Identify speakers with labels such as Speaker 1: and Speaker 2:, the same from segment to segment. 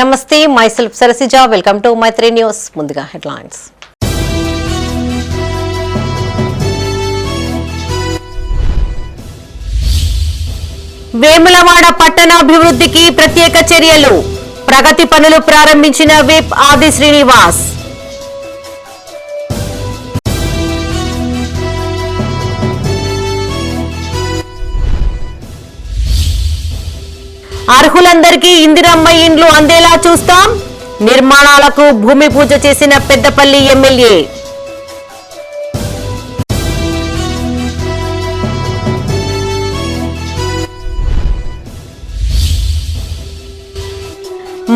Speaker 1: నమస్తే, myself Sarasija. Welcome to Maitri news. ముందుగా headlines. Vemulawada పట్టణాభివృద్ధికి ప్రత్యేక చర్యలు. ప్రగతి పనులు ప్రారంభించిన విప్ ఆది శ్రీనివాస్. అర్హులందరికీ ఇందిరమ్మ ఇండ్లు అందేలా చూస్తాం. నిర్మాణాలకు భూమి పూజ చేసిన పెద్దపల్లి ఎమ్మెల్యే.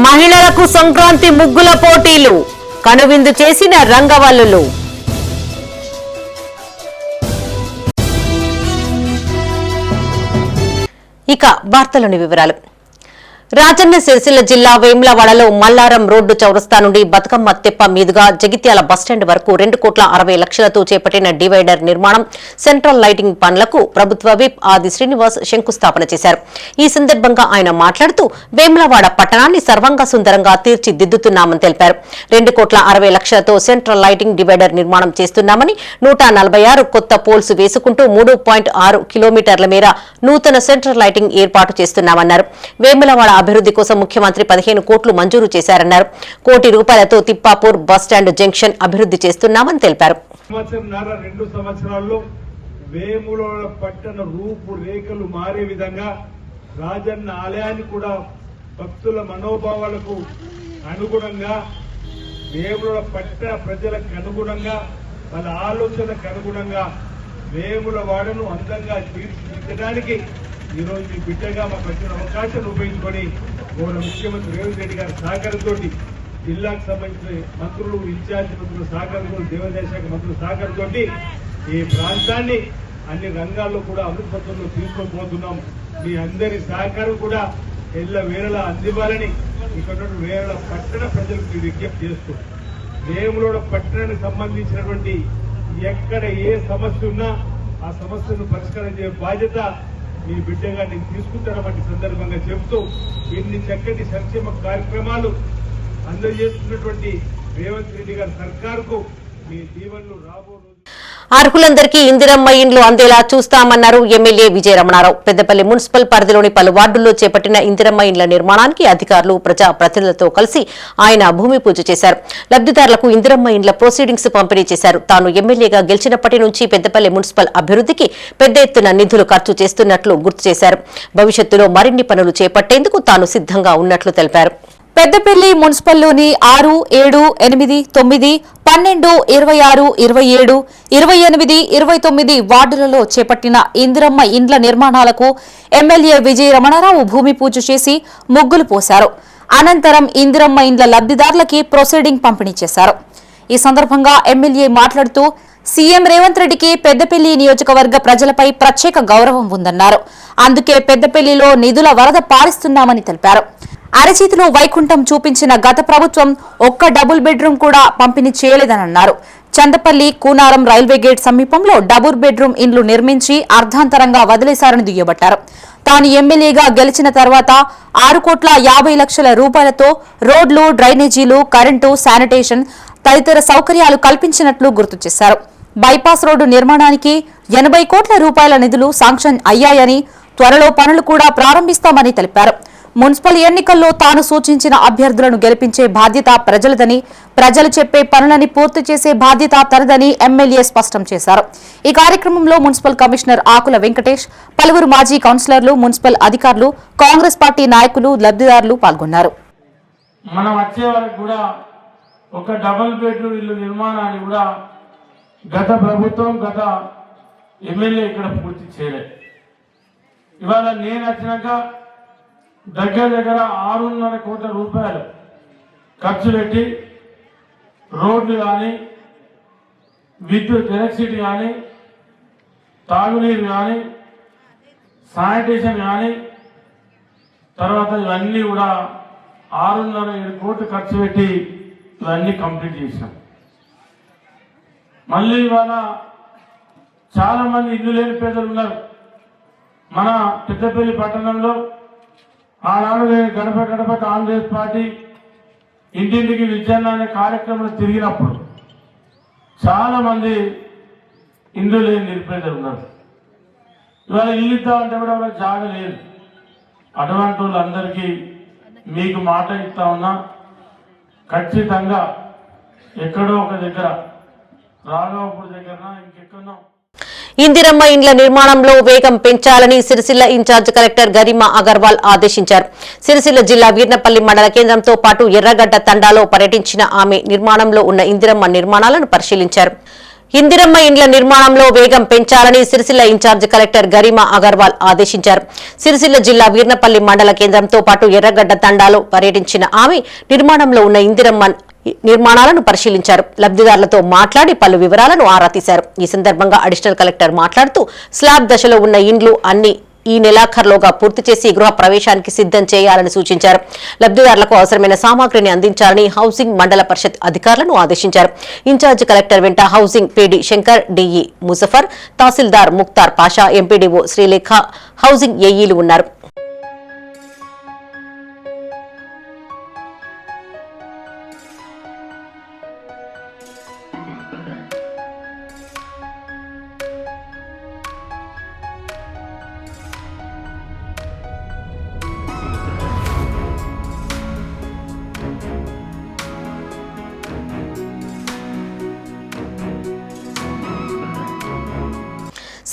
Speaker 1: మహిళలకు సంక్రాంతి ముగ్గుల పోటీలు. కనువిందు చేసిన రంగవల్లులు. ఇక వార్తలోని వివరాలు. రాజన్న సిరిసిల్ల జిల్లా వేములవాడలో మల్లారం రోడ్డు చౌరస్తా నుండి బతుకమ్మ తెప్ప మీదుగా జగిత్యాల బస్టాండ్ వరకు 2,60,00,000తో చేపట్టిన డివైడర్ నిర్మాణం, సెంట్రల్ లైటింగ్ పనులకు ప్రభుత్వ విప్ ఆది శ్రీనివాస్ శంకుస్థాపన చేశారు. ఈ సందర్భంగా ఆయన మాట్లాడుతూ వేములవాడ పట్టణాన్ని సర్వంగా సుందరంగా తీర్చిదిద్దుతున్నామని తెలిపారు. 2,60,00,000తో సెంట్రల్ లైటింగ్ డివైడర్ నిర్మాణం చేస్తున్నామని, 146 కొత్త పోల్స్ వేసుకుంటూ 3.6 కిలోమీటర్ల మేర నూతన సెంట్రల్ లైటింగ్ ఏర్పాటు చేస్తున్నామన్నారు. వేములవాడ అభివృద్ధి కోసం ముఖ్యమంత్రి 15 కోట్లు మంజూరు చేశారన్నారు. ₹1 కోటి తిప్పాపూర్ బస్టాండ్ జంక్షన్ అభివృద్ధి చేస్తున్నామని తెలిపారు.
Speaker 2: రెండు సంవత్సరాల్లో వేములవాడ పట్టణ రూపు రేఖలు మారే విధంగా రాజన్న ఆలయాన్ని కూడా భక్తుల మనోభావాలకు అనుగుణంగా, వేములవాడ పట్టణ ప్రజలకు అనుగుణంగా, వాళ్ళ ఆలోచనకు అనుగుణంగా వేములవాడను అందంగా తీర్చిదిద్దడానికి ఈరోజు మీ బిడ్డగా మాకు వచ్చిన అవకాశం ఉపయోగించుకొని గౌరవ ముఖ్యమంత్రి రేవంత్ రెడ్డి గారి సహకారంతో, జిల్లాకు సంబంధించిన మంత్రులు, ఇన్ఛార్జి మంత్రుల సహకారంతో, దేవాదాయ శాఖ మంత్రుల సహకారంతో ఈ ప్రాంతాన్ని అన్ని రంగాల్లో కూడా అభివృద్ధి పథంలో తీసుకొని పోతున్నాం. మీ అందరి సహకారం కూడా ఎల్ల వేళలా అందివ్వాలని ఇక్కడ వేళ పట్టణ ప్రజలకు విజ్ఞప్తి చేస్తూ, వేములవాడ పట్టణానికి సంబంధించినటువంటి ఎక్కడ ఏ సమస్య ఉన్నా ఆ సమస్యను పరిష్కారం చేసే బాధ్యత మీ బిడ్డగా నేను తీసుకుంటానని సందర్భంగా చెబుతూ, ఇన్ని చక్కటి సంక్షేమ కార్యక్రమాలు అందజేస్తున్నటువంటి రేవంత్ రెడ్డి గారి సర్కారుకు మీ దీవెనలు రాబోయే
Speaker 1: అర్హులందరికీ ఇందిరమ్మ ఇండ్లు అందేలా చూస్తామన్నారు ఎమ్మెల్యే విజయ రమణారావు. పెద్దపల్లి మున్సిపల్ పరిధిలోని పలు వార్డుల్లో చేపట్టిన ఇందిరమ్మ ఇండ్ల నిర్మాణానికి అధికారులు, ప్రజా ప్రతినిధులతో కలిసి ఆయన భూమి పూజ చేశారు. లబ్దిదారులకు ఇందిరమ్మ ఇండ్ల ప్రొసీడింగ్స్ పంపిణీ చేశారు. తాను ఎమ్మెల్యేగా గెలిచినప్పటి నుంచి పెద్దపల్లి మున్సిపల్ అభివృద్ధికి పెద్ద ఎత్తున నిధులు ఖర్చు చేస్తున్నట్లు గుర్తు చేశారు. భవిష్యత్తులో మరిన్ని పనులు చేపట్టేందుకు తాను సిద్ధంగా ఉన్నట్లు తెలిపారు.
Speaker 3: పెద్దపల్లి మున్సిపల్లోని 6, 7, 8, 9, 12, 26, 27, 28, 29 వార్డులలో చేపట్టిన ఇందిరమ్మ ఇండ్ల నిర్మాణాలకు ఎమ్మెల్యే విజయ రమణారావు భూమి పూజ చేసి ముగ్గులు పోశారు. అనంతరం ఇందిరమ్మ ఇండ్ల లబ్దిదారులకి ప్రొసీడింగ్ పంపిణీ చేశారు. ఈ సందర్భంగా ఎమ్మెల్యే మాట్లాడుతూ, సీఎం రేవంత్ రెడ్డికి పెద్దపల్లి నియోజకవర్గ ప్రజలపై ప్రత్యేక గౌరవం ఉందన్నారు. అందుకే పెద్దపల్లిలో నిధుల వరద పారిస్తున్నామని తెలిపారు. అరచేతిలో వైకుంఠం చూపించిన గత ప్రభుత్వం ఒక్క డబుల్ బెడ్రూమ్ కూడా పంపిణీ చేయలేదన్నారు. చందపల్లి, కూనారం రైల్వే గేట్ సమీపంలో డబుల్ బెడ్రూమ్ ఇండ్లు నిర్మించి అర్ధాంతరంగా వదిలేశారని దుయ్యబట్టారు. తాను ఎమ్మెల్యేగా గెలిచిన తర్వాత ₹6,50,00,000 రోడ్లు, డ్రైనేజీలు, కరెంటు, శానిటేషన్ తదితర సౌకర్యాలు కల్పించినట్లు గుర్తు చేశారు. బైపాస్ రోడ్డు నిర్మాణానికి ₹80 కోట్ల నిధులు శాంక్షన్ అయ్యాయని, త్వరలో పనులు కూడా ప్రారంభిస్తామని తెలిపారు. మున్సిపల్ ఎన్నికల్లో తాను సూచించిన అభ్యర్థులను గెలిపించే బాధ్యత ప్రజలదని, ప్రజలు చెప్పే పనులని పూర్తి చేసే బాధ్యత తనదని ఎమ్మెల్యే స్పష్టం చేశారు. ఈ కార్యక్రమంలో మున్సిపల్ కమిషనర్ ఆకుల వెంకటేష్, పలువురు మాజీ కౌన్సిలర్లు, మున్సిపల్ అధికారులు, కాంగ్రెస్ పార్టీ నాయకులు, లబ్దిదారులు పాల్గొన్నారు.
Speaker 2: మనం వచ్చే వరకు కూడా ఒక డబుల్ బెడ్రూమ్ ఇల్లు నిర్మాణాన్ని కూడా గత ప్రభుత్వం, గత ఎమ్మెల్యే ఇక్కడ పూర్తి చేయలేదు. ఇవాళ నేను వచ్చినాక దగ్గర దగ్గర ₹6.5 కోట్ల ఖర్చు పెట్టి రోడ్లు కానీ, విద్యుత్ ఎలక్ట్రిసిటీ కానీ, తాగునీరు కానీ, శానిటేషన్ కానీ, తర్వాత ఇవన్నీ కూడా 6.5-7 కోట్లు ఖర్చు పెట్టి ఇవన్నీ కంప్లీట్ చేసినాం. మళ్ళీ ఇవాళ చాలా మంది ఇల్లు లేని పేదలు ఉన్నారు. మన పెద్దపల్లి పట్టణంలో ఆనాడు గడప గడప కాంగ్రెస్ పార్టీ
Speaker 4: ఇంటింటికి విద్యన్న అనే కార్యక్రమం తిరిగినప్పుడు చాలామంది ఇండ్లు లేని నిరుపేదలు ఉన్నారు. ఇవాళ ఇల్లు ఇద్దామంటే కూడా వాళ్ళకి జాగ లేదు. అటువంటి వాళ్ళందరికీ మీకు మాట ఇస్తా ఉన్నా, ఖచ్చితంగా ఎక్కడో ఒక దగ్గర రాఘవపూర్ దగ్గర ఇంకెక్కడో
Speaker 1: ఇందిరమ్మ ఇండ్ల నిర్మాణంలో వేగం పెంచాలని సిరిసిల్ల ఇన్ఛార్జ్ కలెక్టర్ గరిమా అగర్వాల్ ఆదేశించారు. సిరిసిల్ల జిల్లా వీర్నపల్లి మండల కేంద్రంతో పాటు ఎర్రగడ్డ తండాలో పర్యటించిన ఆమె నిర్మాణంలో ఉన్న ఇందిరమ్మ నిర్మాణాలను పరిశీలించారు. ఇందిరమ్మ ఇండ్ల నిర్మాణంలో వేగం పెంచాలని సిరిసిల్ల ఇన్ఛార్జ్ కలెక్టర్ గరిమా అగర్వాల్ ఆదేశించారు. సిరిసిల్ల జిల్లా వీర్నపల్లి మండల కేంద్రంతో పాటు ఎర్రగడ్డ తండాలో పర్యటించిన ఆమె నిర్మాణంలో ఉన్న ఇందిరమ్మ నిర్మాణాలను పరిశీలించారు. లబ్ధిదారులతో మాట్లాడి పలు వివరాలను ఆరా తీశారు. ఈ సందర్భంగా అడిషనల్ కలెక్టర్ మాట్లాడుతూ స్లాబ్ దశలో ఉన్న ఇండ్లు అన్ని ఈ నెలాఖరులోగా పూర్తి చేసి గృహ ప్రవేశానికి సిద్ధం చేయాలని సూచించారు. లబ్ధిదారులకు అవసరమైన సామాగ్రిని అందించాలని హౌసింగ్ మండల పరిషత్ అధికారులను ఆదేశించారు. ఇన్ఛార్జ్ కలెక్టర్ వెంట housing PD Shankar, DE Muzaffar, తహసీల్దార్ ముక్తార్ పాషా, ఎంపీడీఓ శ్రీలేఖ, హౌసింగ్ ఏఈలు ఉన్నారు.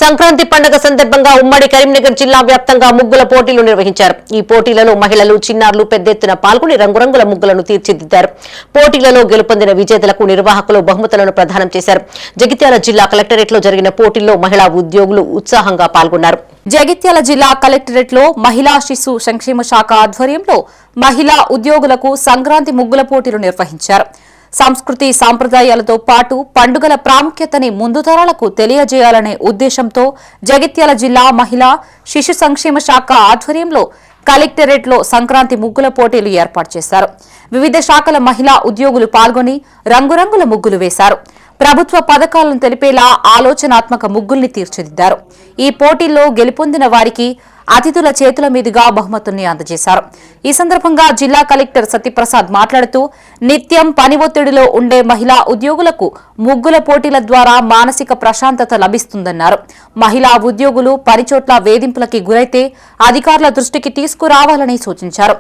Speaker 1: సంక్రాంతి పండుగ సందర్భంగా ఉమ్మడి కరీంనగర్ జిల్లా వ్యాప్తంగా ముగ్గుల పోటీలు నిర్వహించారు. ఈ పోటీలలో మహిళలు, చిన్నారులు పెద్ద ఎత్తున పాల్గొని రంగురంగుల ముగ్గులను తీర్చిదిద్దారు. పోటీలలో గెలుపొందిన విజేతలకు నిర్వాహకులు బహుమతులను ప్రదానం చేశారు. జగిత్యాల జిల్లా కలెక్టరేట్లో జరిగిన పోటీల్లో మహిళా ఉద్యోగులు ఉత్సాహంగా పాల్గొన్నారు.
Speaker 3: జగిత్యాల జిల్లా కలెక్టరేట్లో మహిళా శిశు సంక్షేమ శాఖ ఆధ్వర్యంలో మహిళా ఉద్యోగులకు సంక్రాంతి ముగ్గుల పోటీలు నిర్వహించారు. సంస్కృతి సాంప్రదాయాలతో పాటు పండుగల ప్రాముఖ్యతని ముందు తరాలకు తెలియజేయాలనే ఉద్దేశంతో జగిత్యాల జిల్లా మహిళా శిశు సంక్షేమ శాఖ ఆధ్వర్యంలో కలెక్టరేట్లో సంక్రాంతి ముగ్గుల పోటీలు ఏర్పాటు చేశారు. వివిధ శాఖల మహిళా ఉద్యోగులు పాల్గొని రంగురంగుల ముగ్గులు వేశారు. ప్రభుత్వ పథకాలను తెలిపేలా ఆలోచనాత్మక ముగ్గుల్ని తీర్చిదిద్దారు. ఈ పోటీల్లో గెలుపొందిన వారికి అతిథుల చేతుల మీదుగా బహుమతుల్ని అందజేశారు. ఈ సందర్భంగా జిల్లా కలెక్టర్ సత్యప్రసాద్ మాట్లాడుతూ నిత్యం పని ఒత్తిడిలో ఉండే మహిళా ఉద్యోగులకు ముగ్గుల పోటీల ద్వారా మానసిక ప్రశాంతత లభిస్తుందన్నారు. మహిళా ఉద్యోగులు పనిచోట్ల వేధింపులకి గురైతే అధికారుల దృష్టికి తీసుకురావాలని సూచించారు.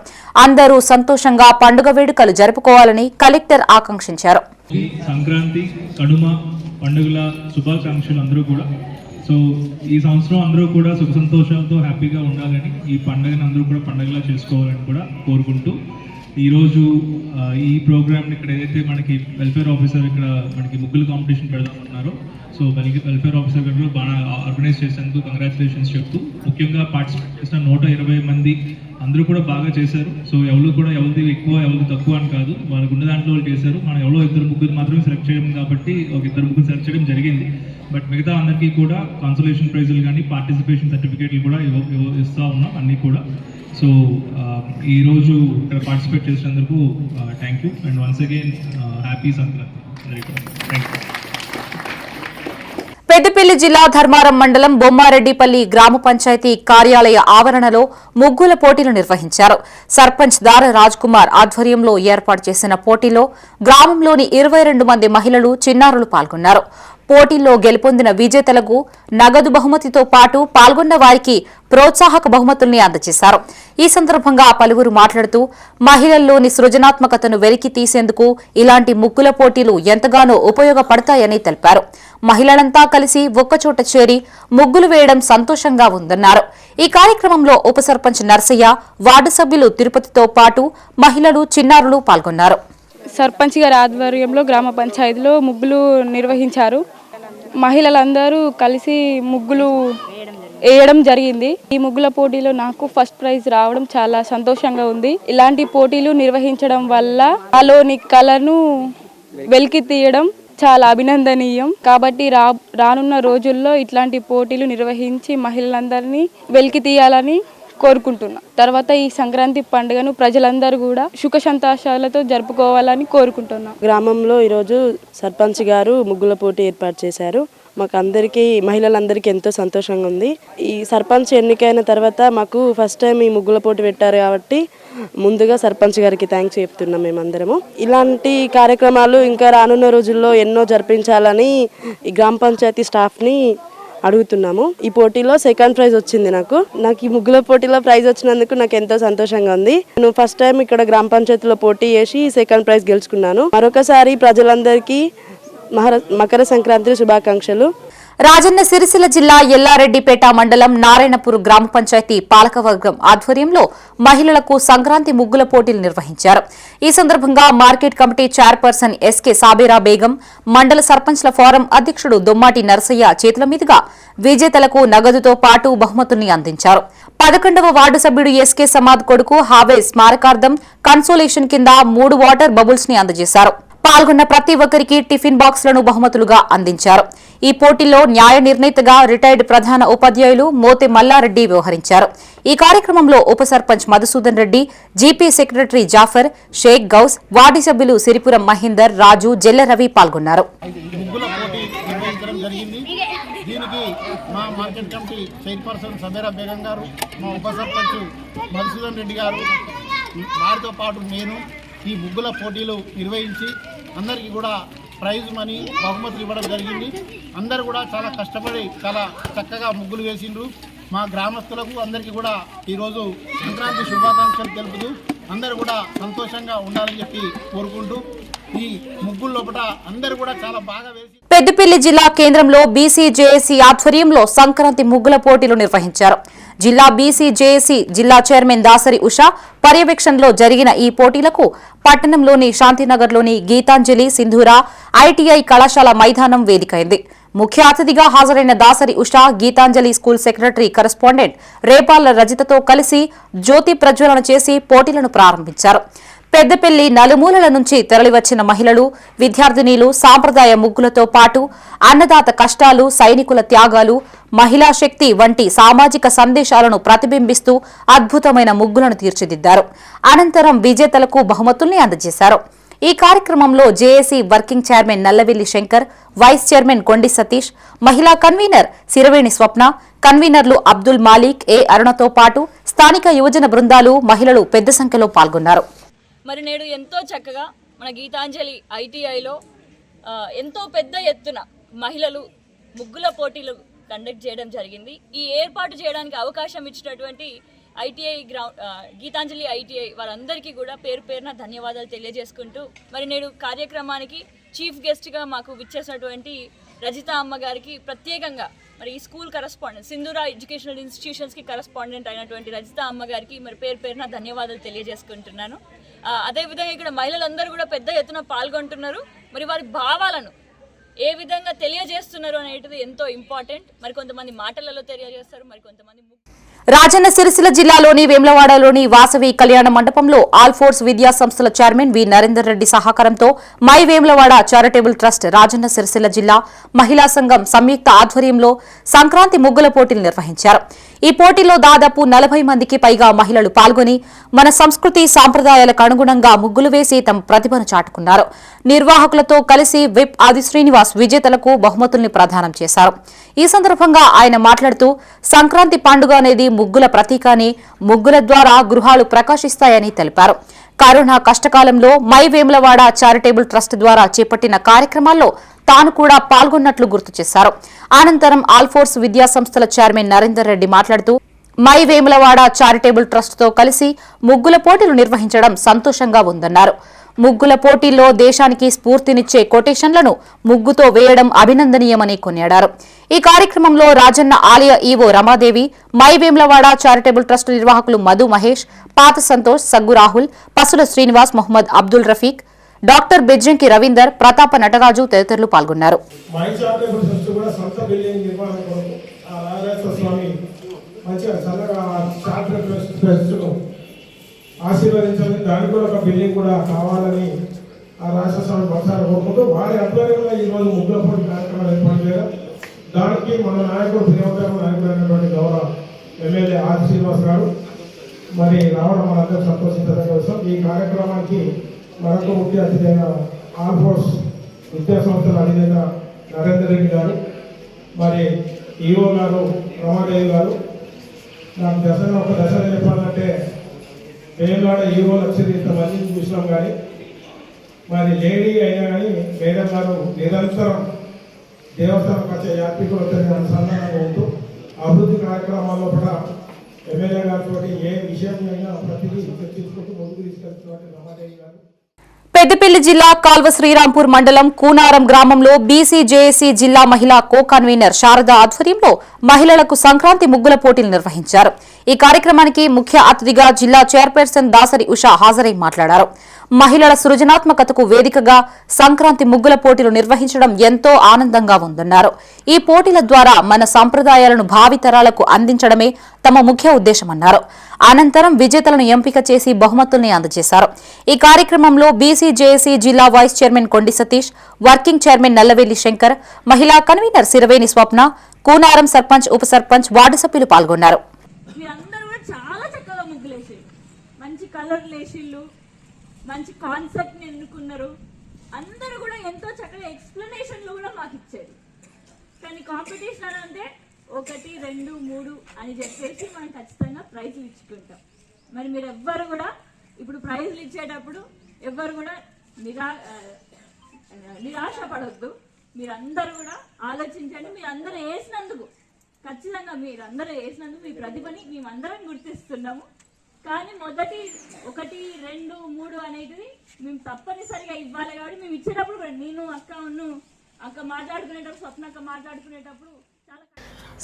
Speaker 3: అందరూ సంతోషంగా పండుగ వేడుకలు జరుపుకోవాలని కలెక్టర్ ఆకాంక్షించారు.
Speaker 5: సంక్రాంతి, కనుమ పండుగల శుభాకాంక్షలు అందరూ కూడా. సో ఈ సంవత్సరం అందరూ కూడా సుఖ సంతోషాలతో హ్యాపీగా ఉండాలని, ఈ పండుగను అందరూ కూడా పండుగలా చేసుకోవాలని కూడా కోరుకుంటూ ఈరోజు ఈ ప్రోగ్రామ్ని ఇక్కడ ఏదైతే మనకి వెల్ఫేర్ ఆఫీసర్ ఇక్కడ మనకి ముగ్గులు కాంపిటీషన్ పెడదామన్నారో, సో వెల్ఫేర్ ఆఫీసర్ గారు బాగా ఆర్గనైజ్ చేసేందుకు కంగ్రాచులేషన్స్ చెప్తూ, ముఖ్యంగా పార్టిసిపేట్ చేసిన 120 మంది అందరూ కూడా బాగా చేశారు. సో ఎవరు కూడా ఎవరిది ఎక్కువ ఎవరిది తక్కువ అని కాదు, వాళ్ళకు ఉన్న దాంట్లో వాళ్ళు చేశారు. మనం ఎవరో 2-3 మాత్రమే సెలెక్ట్ చేయడం కాబట్టి ఒక 2 సెలెక్ట్ చేయడం జరిగింది. బట్ మిగతా అందరికీ కూడా కాన్సలేషన్ ప్రైజులు కానీ పార్టిసిపేషన్ సర్టిఫికేట్లు కూడా ఇస్తూ ఉన్నాం అన్నీ కూడా. సో ఈరోజు ఇక్కడ పార్టిసిపేట్ చేసినందుకు thank you and once again happy Sankranti. Thank you.
Speaker 3: Peddapalli జిల్లా ధర్మారం మండలం బొమ్మారెడ్డిపల్లి గ్రామ పంచాయతీ కార్యాలయ ఆవరణలో ముగ్గుల పోటీలు నిర్వహించారు. సర్పంచ్ దార రాజ్ కుమార్ ఆధ్వర్యంలో ఏర్పాటు చేసిన పోటీలో గ్రామంలోని 22 మంది మహిళలు, చిన్నారులు పాల్గొన్నారు. పోటీల్లో గెలుపొందిన విజేతలకు నగదు బహుమతితో పాటు పాల్గొన్న వారికి ప్రోత్సాహక బహుమతుల్ని అందజేశారు. ఈ సందర్భంగా పలువురు మాట్లాడుతూ మహిళల్లోని సృజనాత్మకతను వెలికి తీసేందుకు ఇలాంటి ముగ్గుల పోటీలు ఎంతగానో ఉపయోగపడతాయని తెలిపారు. మహిళలంతా కలిసి ఒక్కచోట చేరి ముగ్గులు వేయడం సంతోషంగా ఉందన్నారు. ఈ కార్యక్రమంలో ఉప సర్పంచ్ నర్సయ్య, వార్డు సభ్యులు తిరుపతితో పాటు మహిళలు, చిన్నారులు పాల్గొన్నారు.
Speaker 6: సర్పంచ్ గారి ఆధ్వర్యంలో గ్రామ పంచాయతీలో ముగ్గులు నిర్వహించారు. మహిళలందరూ కలిసి ముగ్గులు వేయడం జరిగింది. ఈ ముగ్గుల పోటీలో నాకు ఫస్ట్ ప్రైజ్ రావడం చాలా సంతోషంగా ఉంది. ఇలాంటి పోటీలు నిర్వహించడం వల్ల నాలోని కళను వెలికి తీయడం చాలా అభినందనీయం. కాబట్టి రానున్న రోజుల్లో ఇట్లాంటి పోటీలు నిర్వహించి మహిళలందరినీ వెలికి తీయాలని కోరుకుంటున్నా. తర్వాత ఈ సంక్రాంతి పండుగను ప్రజలందరూ కూడా సుఖ సంతోషాలతో జరుపుకోవాలని కోరుకుంటున్నా.
Speaker 7: గ్రామంలో ఈరోజు సర్పంచ్ గారు ముగ్గుల పోటీ ఏర్పాటు చేశారు. మాకు అందరికీ, మహిళలందరికీ ఎంతో సంతోషంగా ఉంది. ఈ సర్పంచ్ ఎన్నికైన తర్వాత మాకు ఫస్ట్ టైం ఈ ముగ్గుల పోటీ పెట్టారు కాబట్టి ముందుగా సర్పంచ్ గారికి థ్యాంక్స్ చెప్తున్నాం మేమందరము. ఇలాంటి కార్యక్రమాలు ఇంకా రానున్న రోజుల్లో ఎన్నో జరిపించాలని ఈ గ్రామ పంచాయతీ స్టాఫ్ని అడుగుతున్నాము. ఈ పోటీలో సెకండ్ ప్రైజ్ వచ్చింది. నాకు ఈ ముగ్గుల పోటీలో ప్రైజ్ వచ్చినందుకు నాకు ఎంతో సంతోషంగా ఉంది. నేను ఫస్ట్ టైం ఇక్కడ గ్రామ పంచాయతీలో పోటీ చేసి సెకండ్ ప్రైజ్ గెలుచుకున్నాను. మరొకసారి ప్రజలందరికీ మకర సంక్రాంతి శుభాకాంక్షలు.
Speaker 3: రాజన్న సిరిసిల్ల జిల్లా ఎల్లారెడ్డిపేట మండలం నారాయణపూర్ గ్రామ పంచాయతీ పాలకవర్గం ఆధ్వర్యంలో మహిళలకు సంక్రాంతి ముగ్గుల పోటీలు నిర్వహించారు. ఈ సందర్భంగా market committee chairperson SK Sabira Begum, మండల సర్పంచ్ల ఫోరం అధ్యక్షుడు దొమ్మాటి నరసయ్య చేతుల మీదుగా విజేతలకు నగదుతో పాటు బహుమతుల్ని అందించారు. 11వ వార్డు సభ్యుడు ఎస్కే సమాద్ కొడుకు హావే స్మారకార్థం కన్సోలేషన్ కింద 3 వాటర్ బబుల్స్ ని అందజేశారు. పాల్గొన్న ప్రతి ఒక్కరికి టిఫిన్ బాక్స్లను బహుమతులుగా అందించారు. ఈ పోటీలో న్యాయ నిర్ణేతగా రిటైర్డ్ ప్రధాన ఉపాధ్యాయులు మోతే మల్లారెడ్డి వ్యవహరించారు. ఈ కార్యక్రమంలో ఉప sarpanch Madhusudan Reddy, GP secretary Jafar, Sheikh Ghouse, ward సభ్యులు సిరిపురం మహేందర్, రాజు, జెల్ల రవి పాల్గొన్నారు.
Speaker 8: దీనికి మా market committee chairperson Sabira Begum గారు, మా ఉప సర్పంచ్ మధుసూదన్ రెడ్డి గారు, వారితో పాటు నేను ఈ ముగ్గుల పోటీలు నిర్వహించి అందరికీ కూడా ప్రైజ్ మనీ బహుమతులు ఇవ్వడం జరిగింది. అందరూ కూడా చాలా కష్టపడి చాలా చక్కగా ముగ్గులు వేసిండ్రు. మా గ్రామస్తులకు అందరికీ కూడా ఈరోజు సంక్రాంతి శుభాకాంక్షలు తెలుపుతూ అందరూ కూడా సంతోషంగా ఉండాలని చెప్పి కోరుకుంటూ ఈ ముగ్గుల లోపల అందరూ కూడా చాలా బాగా వేసి
Speaker 3: పెద్దపల్లి జిల్లా కేంద్రంలో బీసీజేఏసీ ఆధ్వర్యంలో సంక్రాంతి ముగ్గుల పోటీలు నిర్వహించారు. జిల్లా బీసీజేఏసీ జిల్లా చైర్మన్ దాసరి ఉషా పర్యవేక్షణలో జరిగిన ఈ పోటీలకు పట్టణంలోని శాంతినగర్లోని గీతాంజలి సింధూరా ఐటీఐ కళాశాల మైదానం వేదికైంది. ముఖ్య అతిథిగా హాజరైన Dasari Usha Geethanjali school secretary correspondent Repala రజితతో కలిసి జ్యోతి ప్రజ్వలన చేసి పోటీలను ప్రారంభించారు. పెద్దపల్లి నలుమూలల నుంచి తరలివచ్చిన మహిళలు, విద్యార్థినీలు సాంప్రదాయ ముగ్గులతో పాటు అన్నదాత కష్టాలు, సైనికుల త్యాగాలు, మహిళా శక్తి వంటి సామాజిక సందేశాలను ప్రతిబింబిస్తూ అద్భుతమైన ముగ్గులను తీర్చిదిద్దారు. అనంతరం విజేతలకు బహుమతుల్ని అందజేశారు. ఈ కార్యక్రమంలో JAC working chairman Nallavelli Shankar, vice chairman Kondi Satish, మహిళా కన్వీనర్ సిరవేణి స్వప్న, కన్వీనర్లు అబ్దుల్ మాలిక్, ఏ అరుణతో పాటు స్థానిక యువజన బృందాలు, మహిళలు పెద్ద సంఖ్యలో పాల్గొన్నారు.
Speaker 9: మరి నేడు ఎంతో చక్కగా మన గీతాంజలి ఐటీఐలో ఎంతో పెద్ద ఎత్తున మహిళలు ముగ్గుల పోటీలు కండక్ట్ చేయడం జరిగింది. ఈ ఏర్పాటు చేయడానికి అవకాశం ఇచ్చినటువంటి ఐటీఐ గీతాంజలి ఐటీఐ వారందరికీ కూడా పేరు పేరున ధన్యవాదాలు తెలియజేసుకుంటూ మరి నేడు కార్యక్రమానికి చీఫ్ గెస్ట్గా మాకు విచ్చేసినటువంటి రజిత అమ్మ గారికి ప్రత్యేకంగా మరి ఈ స్కూల్ కరెస్పాండెంట్ సింధూరా ఎడ్యుకేషనల్ ఇన్స్టిట్యూషన్స్కి కరెస్పాండెంట్ అయినటువంటి రజిత అమ్మ గారికి మరి పేరు పేరున ధన్యవాదాలు తెలియజేసుకుంటున్నాను. అదేవిధంగా ఇక్కడ మహిళలందరూ కూడా పెద్ద ఎత్తున పాల్గొంటున్నారు. మరి వారి భావాలను ఏ విధంగా తెలియజేస్తున్నారు అనేది ఎంతో ఇంపార్టెంట్. మరి కొంతమంది మాటలలో తెలియజేస్తారు, మరి కొంతమంది
Speaker 3: రాజన్న సిరిసిల్ల జిల్లాలోని వేములవాడలోని వాసవి కళ్యాణ మండపంలో ఆల్ ఫోర్స్ విద్యా సంస్థల చైర్మన్ వి నరేందర్ రెడ్డి సహకారంతో my Vemulawada charitable trust Rajanna Sircilla జిల్లా మహిళా సంఘం సంయుక్త ఆధ్వర్యంలో సంక్రాంతి ముగ్గుల పోటీలు నిర్వహించారు. ఈ పోటీలో దాదాపు 40 మందికి పైగా మహిళలు పాల్గొని మన సంస్కృతి సాంప్రదాయాలకు అనుగుణంగా ముగ్గులు వేసి తమ ప్రతిభను చాటుకున్నారు. నిర్వాహకులతో కలిసి విప్ ఆది శ్రీనివాస్ విజేతలకు బహుమతుల్ని ప్రదానం చేశారు. ఈ సందర్భంగా ఆయన మాట్లాడుతూ సంక్రాంతి పండుగ అనేది ముగ్గుల ప్రతీక అని, ముగ్గుల ద్వారా గృహాలు ప్రకాశిస్తాయని తెలిపారు. కరోనా కష్టకాలంలో మై వేములవాడ చారిటబుల్ ట్రస్ట్ ద్వారా చేపట్టిన కార్యక్రమాల్లో తాను కూడా పాల్గొన్నట్లు గుర్తు చేశారు. అనంతరం ఆల్ఫోర్స్ విద్యా సంస్థల చైర్మన్ నరేందర్ రెడ్డి మాట్లాడుతూ మై వేములవాడ చారిటబుల్ ట్రస్ట్ తో కలిసి ముగ్గుల పోటీలు నిర్వహించడం సంతోషంగా ఉందన్నారు. ముగ్గుల పోటీల్లో దేశానికి స్ఫూర్తినిచ్చే కొటేషన్లను ముగ్గుతో వేయడం అభినందనీయమని కొనియాడారు. ఈ కార్యక్రమంలో రాజన్న ఆలయ EO Ramadevi, my Vemulawada charitable trust నిర్వాహకులు మధు మహేష్, పాత సంతోష్, సగ్గు రాహుల్, పసుల శ్రీనివాస్, మొహమ్మద్ అబ్దుల్ రఫీక్, డాక్టర్ బెజ్జంకి రవీందర్, ప్రతాప నటరాజు తదితరులు పాల్గొన్నారు.
Speaker 2: ఆశీర్వదించాలని దానికి కూడా ఒక బిల్డింగ్ కూడా కావాలని ఆ రాష్ట్ర స్వామి భక్తాలు కోరుకుంటూ వారి ఆధ్వర్యంలో ఈరోజు ముగ్గుల పోటీ కార్యక్రమాలు ఏర్పాటు చేయడం, దానికి మన నాయకుడు ప్రియమైన నాయకుడు అయినటువంటి గౌరవ ఎమ్మెల్యే ఆర్ శ్రీనివాస్ గారు మరి రావడం మనందరూ సంతోషించదగ్గ విషయం. ఈ కార్యక్రమానికి మరొక ముఖ్య అతిథి అయిన ఆల్ ఫోర్స్ విద్యా సంస్థల అధినేత నరేందర్ రెడ్డి గారు, మరి ఈఓ గారు రమాదేవి గారు. నాకు ఒక దశ చెప్పాలంటే వేములవాడ ఈవో లక్ష్యం ఇంతమందిని చూసినాం. కానీ మరి లేడీ అయినా కానీ మేడం గారు నిరంతరం దేవస్థానం వచ్చే యాత్రికులతో అనుసంధానంగా ఉంటూ అభివృద్ధి కార్యక్రమాల్లో కూడా ఎమ్మెల్యే గారితో ఏ విషయం అయినా ప్రతిదీ చర్చించుకుంటూ ముందుకు తీసుకెళ్తున్నటువంటి రమాదేవి గారు.
Speaker 3: పెద్దపల్లి జిల్లా కాల్వ శ్రీరాంపూర్ మండలం కూనారం గ్రామంలో బీసీజేఏసీ జిల్లా మహిళా కో కన్వీనర్ శారద ఆధ్వర్యంలో మహిళలకు సంక్రాంతి ముగ్గుల పోటీలు నిర్వహించారు. ఈ కార్యక్రమానికి ముఖ్య అతిథిగా జిల్లా చైర్పర్సన్ దాసరి ఉషా హాజరై మాట్లాడారు. మహిళల సృజనాత్మకతకు వేదికగా సంక్రాంతి ముగ్గుల పోటీలు నిర్వహించడం ఎంతో ఆనందంగా ఉందన్నారు. ఈ పోటీల ద్వారా మన సంప్రదాయాలను భావితరాలకు అందించడమే తమ ముఖ్య ఉద్దేశమన్నారు. అనంతరం విజేతలను ఎంపిక చేసి బహుమతుల్ని అందజేశారు. ఈ కార్యక్రమంలో బీసీజేఏసీ జిల్లా vice chairman Kondi Satish, working chairman Nallavelli Shankar, మహిళా కన్వీనర్ సిరవేని స్వప్న, కూనారం సర్పంచ్, ఉప సర్పంచ్, వార్డు సభ్యులు పాల్గొన్నారు.
Speaker 9: మంచి కాన్సెప్ట్ ని ఎన్నుకున్నారు. అందరూ కూడా ఎంతో చక్కగా ఎక్స్ప్లెనేషన్లు కూడా మాకు ఇచ్చారు. కానీ కాంపిటీషన్ అంటే 1, 2, 3 అని చెప్పేసి మనం ఖచ్చితంగా ప్రైజ్లు ఇచ్చుకుంటాం. మరి మీరు ఎవ్వరు కూడా ఇప్పుడు ప్రైజ్లు ఇచ్చేటప్పుడు ఎవ్వరు కూడా నిరాశ పడొద్దు. మీరందరూ కూడా ఆలోచించండి. మీరందరూ వేసినందుకు ఖచ్చితంగా మీరందరూ వేసినందుకు మీ ప్రతిభని మేమందరం గుర్తిస్తున్నాము. కానీ మొదటి 1, 2, 3 అనేది మేము తప్పనిసరిగా ఇవ్వాలి. కాబట్టి మేము ఇచ్చేటప్పుడు నేను అక్క మాట్లాడుకునేటప్పుడు, స్వప్నక్క మాట్లాడుకునేటప్పుడు చాలా.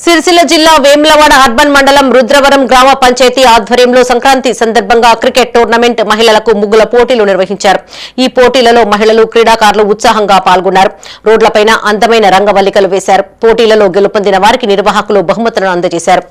Speaker 1: సిరిసిల్ల జిల్లా వేములవాడ అర్బన్ మండలం రుద్రవరం గ్రామ పంచాయతీ ఆధ్వర్యంలో సంక్రాంతి సందర్భంగా క్రికెట్ టోర్నమెంట్ మహిళలకు ముగ్గుల పోటీలు నిర్వహించారు. ఈ పోటీలలో మహిళలు, క్రీడాకారులు ఉత్సాహంగా పాల్గొన్నారు. రోడ్లపైన అందమైన రంగవల్లికలు వేశారు. పోటీలలో గెలుపొందిన వారికి నిర్వాహకులు బహుమతులను అందజేశారు.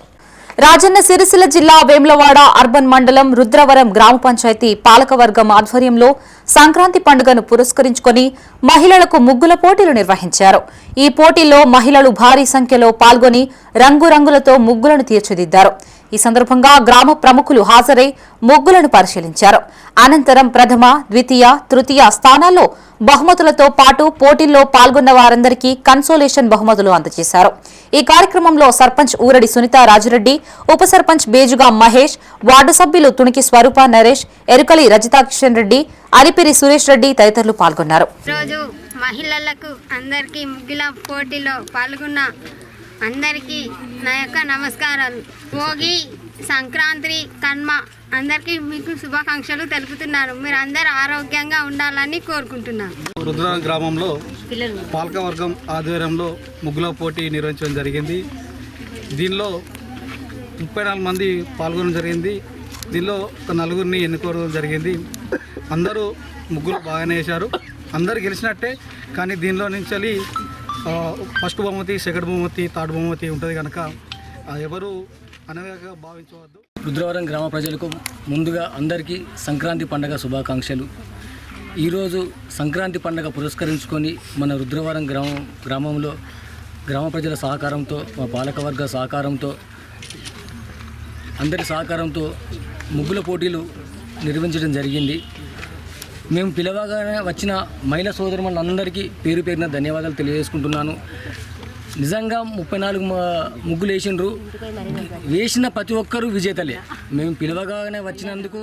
Speaker 3: రాజన్న సిరిసిల్ల జిల్లా వేములవాడ అర్బన్ మండలం రుద్రవరం గ్రామ పంచాయతీ పాలకవర్గం ఆధ్వర్యంలో సంక్రాంతి పండుగను పురస్కరించుకుని మహిళలకు ముగ్గుల పోటీలు నిర్వహించారు. ఈ పోటీల్లో మహిళలు భారీ సంఖ్యలో పాల్గొని రంగురంగులతో ముగ్గులను తీర్చిదిద్దారు. ఈ సందర్భంగా గ్రామ ప్రముఖులు హాజరై ముగ్గులను పరిశీలించారు. అనంతరం ప్రథమ, ద్వితీయ, తృతీయ స్థానాల్లో బహుమతులతో పాటు పోటీల్లో పాల్గొన్న వారందరికీ కన్సోలేషన్ బహుమతులు అందజేశారు. ఈ కార్యక్రమంలో సర్పంచ్ ఊరడి సునీత రాజిరెడ్డి, ఉప సర్పంచ్ బేజుగా మహేష్, వార్డు సభ్యులు తునికి స్వరూప నరేష్, ఎరుకలి రజితాకిషన్ రెడ్డి, అలిపిరి సురేష్ రెడ్డి తదితరులు పాల్గొన్నారు.
Speaker 10: రోజు మహిళలకు అందరికీ ముగ్గుల పోటీలో పాల్గొన్న అందరికీ నా యొక్క నమస్కారాలు. భోగి, సంక్రాంతి, కన్మ అందరికీ మీకు శుభాకాంక్షలు తెలుపుతున్నాను. మీరు అందరూ ఆరోగ్యంగా ఉండాలని కోరుకుంటున్నాను.
Speaker 11: రుద్రవరం గ్రామంలో పాలకవర్గం ఆధ్వర్యంలో ముగ్గుల పోటీ నిర్వహించడం జరిగింది. దీనిలో 34 మంది పాల్గొనడం జరిగింది. దీనిలో ఒక 4గురిని ఎన్నుకోవడం జరిగింది. అందరూ ముగ్గులు బాగానే వేశారు. అందరూ గెలిచినట్టే. కానీ దీనిలో నుంచి ఫస్ట్ బహుమతి, సెకండ్ బహుమతి, థర్డ్ బహుమతి ఉంటుంది కనుక ఎవరు అనగా భావించవద్దు.
Speaker 12: రుద్రవరం గ్రామ ప్రజలకు ముందుగా అందరికీ సంక్రాంతి పండుగ శుభాకాంక్షలు. ఈరోజు సంక్రాంతి పండుగ పురస్కరించుకొని మన రుద్రవరం గ్రామంలో గ్రామ ప్రజల సహకారంతో, మా పాలకవర్గ సహకారంతో, అందరి సహకారంతో ముగ్గుల పోటీలు నిర్వహించడం జరిగింది. మేము పిలవగానే వచ్చిన మహిళా సోదరులందరికీ పేరు పేరున ధన్యవాదాలు తెలియజేసుకుంటున్నాను. నిజంగా 34 ముగ్గులు వేసిండ్రు. వేసిన ప్రతి ఒక్కరూ విజేతలే. మేము పిలవగానే వచ్చినందుకు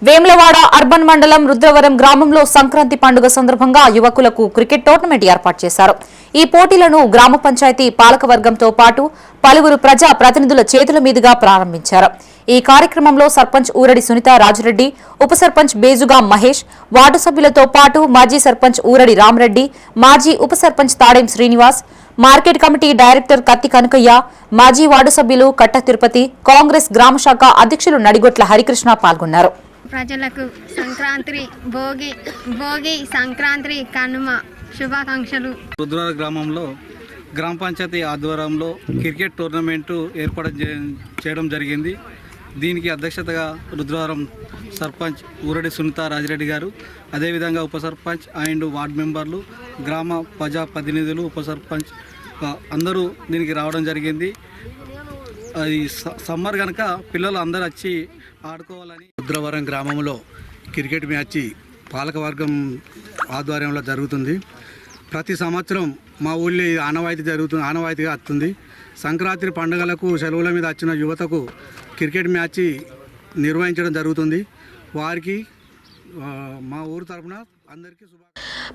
Speaker 3: వేములవాడ అర్బన్ మండలం రుద్రవరం గ్రామంలో సంక్రాంతి పండుగ సందర్భంగా యువకులకు క్రికెట్ టోర్నమెంట్ ఏర్పాటు చేశారు. ఈ పోటీలను గ్రామ పంచాయతీ పాలకవర్గంతో పాటు పలువురు ప్రజా ప్రతినిధుల చేతుల మీదుగా ప్రారంభించారు. ఈ కార్యక్రమంలో సర్పంచ్ ఊరడి సునీత రాజిరెడ్డి, ఉప సర్పంచ్ బేజుగా మహేష్, వార్డు సభ్యులతో పాటు మాజీ సర్పంచ్ ఊరడి రామరెడ్డి, మాజీ ఉప sarpanch Thadem Srinivas, market committee director Katti Kanakaiah, మాజీ వార్డు సభ్యులు కట్ట తిరుపతి, కాంగ్రెస్ గ్రామ శాఖ అధ్యక్షులు నడిగొట్ల హరికృష్ణ పాల్గొన్నారు.
Speaker 10: ప్రజలకు సంక్రాంతి, భోగి, సంక్రాంతి, కనుమ శుభాకాంక్షలు.
Speaker 11: రుద్రవరం గ్రామంలో గ్రామ పంచాయతీ ఆధ్వర్యంలో క్రికెట్ టోర్నమెంటు ఏర్పాటు చేయడం జరిగింది. దీనికి అధ్యక్షతగా రుద్రవరం సర్పంచ్ ఊరడి సునీత రాజిరెడ్డి గారు, అదేవిధంగా ఉప సర్పంచ్ అండ్ వార్డు మెంబర్లు, గ్రామ ప్రజా ప్రతినిధులు, ఉప సర్పంచ్ అందరూ దీనికి రావడం జరిగింది. ఈ సమ్మర్ కనుక పిల్లలు అందరూ వచ్చి ఆడుకోవాలని.
Speaker 13: రుద్రవరం గ్రామంలో క్రికెట్ మ్యాచ్ పాలకవర్గం ఆధ్వర్యంలో జరుగుతుంది. ప్రతి సంవత్సరం మా ఊళ్ళో ఆనవాయితీగా వస్తుంది. సంక్రాంతి పండుగలకు సెలవుల మీద వచ్చిన యువతకు క్రికెట్ మ్యాచ్ నిర్వహించడం జరుగుతుంది. వారికి మా ఊరు తరపున అందరికీ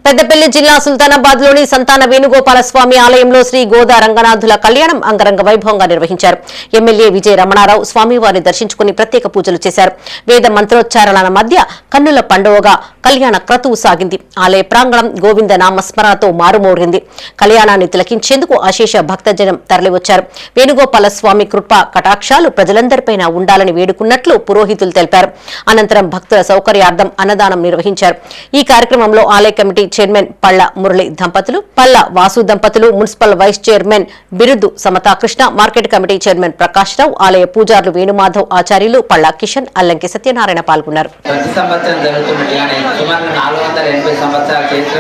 Speaker 1: పెద్దపల్లి జిల్లా సుల్తానాబాద్ లోని సంతాన వేణుగోపాల స్వామి ఆలయంలో శ్రీ గోదా రంగనాథుల కళ్యాణం అంగరంగ వైభవంగా నిర్వహించారు. ఎమ్మెల్యే విజయ రమణారావు స్వామివారిని దర్శించుకుని ప్రత్యేక పూజలు చేశారు. వేద మంత్రోచ్చారణల మధ్య కన్నుల పండుగగా కళ్యాణ క్రతువు సాగింది. ఆలయ ప్రాంగణం గోవింద నామస్మరణతో మారుమోరింది. కళ్యాణాన్ని తిలకించేందుకు అశేష భక్తజనం తరలివచ్చారు. వేణుగోపాల స్వామి కృప కటాక్షాలు ప్రజలందరిపైన ఉండాలని వేడుకున్నట్లు పురోహితులు తెలిపారు. అనంతరం భక్తుల సౌకర్యార్థం అన్నదానం నిర్వహించారు. ఈ కార్యక్రమంలో ఆలయ కమిటీ చైర్మన్ పళ్ల మురళి దంపతులు, పళ్ల వాసు దంపతులు, municipal vice chairman Birudu Samathakrishna, market committee chairman Prakash Rao, ఆలయ పూజారులు వేణుమాధవ్ ఆచార్యులు, పళ్ల కిషన్, అల్లంకి సత్యనారాయణ పాల్గొన్నారు.
Speaker 14: ప్రతి సంవత్సరం జరుగుతున్నట్టుగానే సుమారు 480 సంవత్సరాల చరిత్ర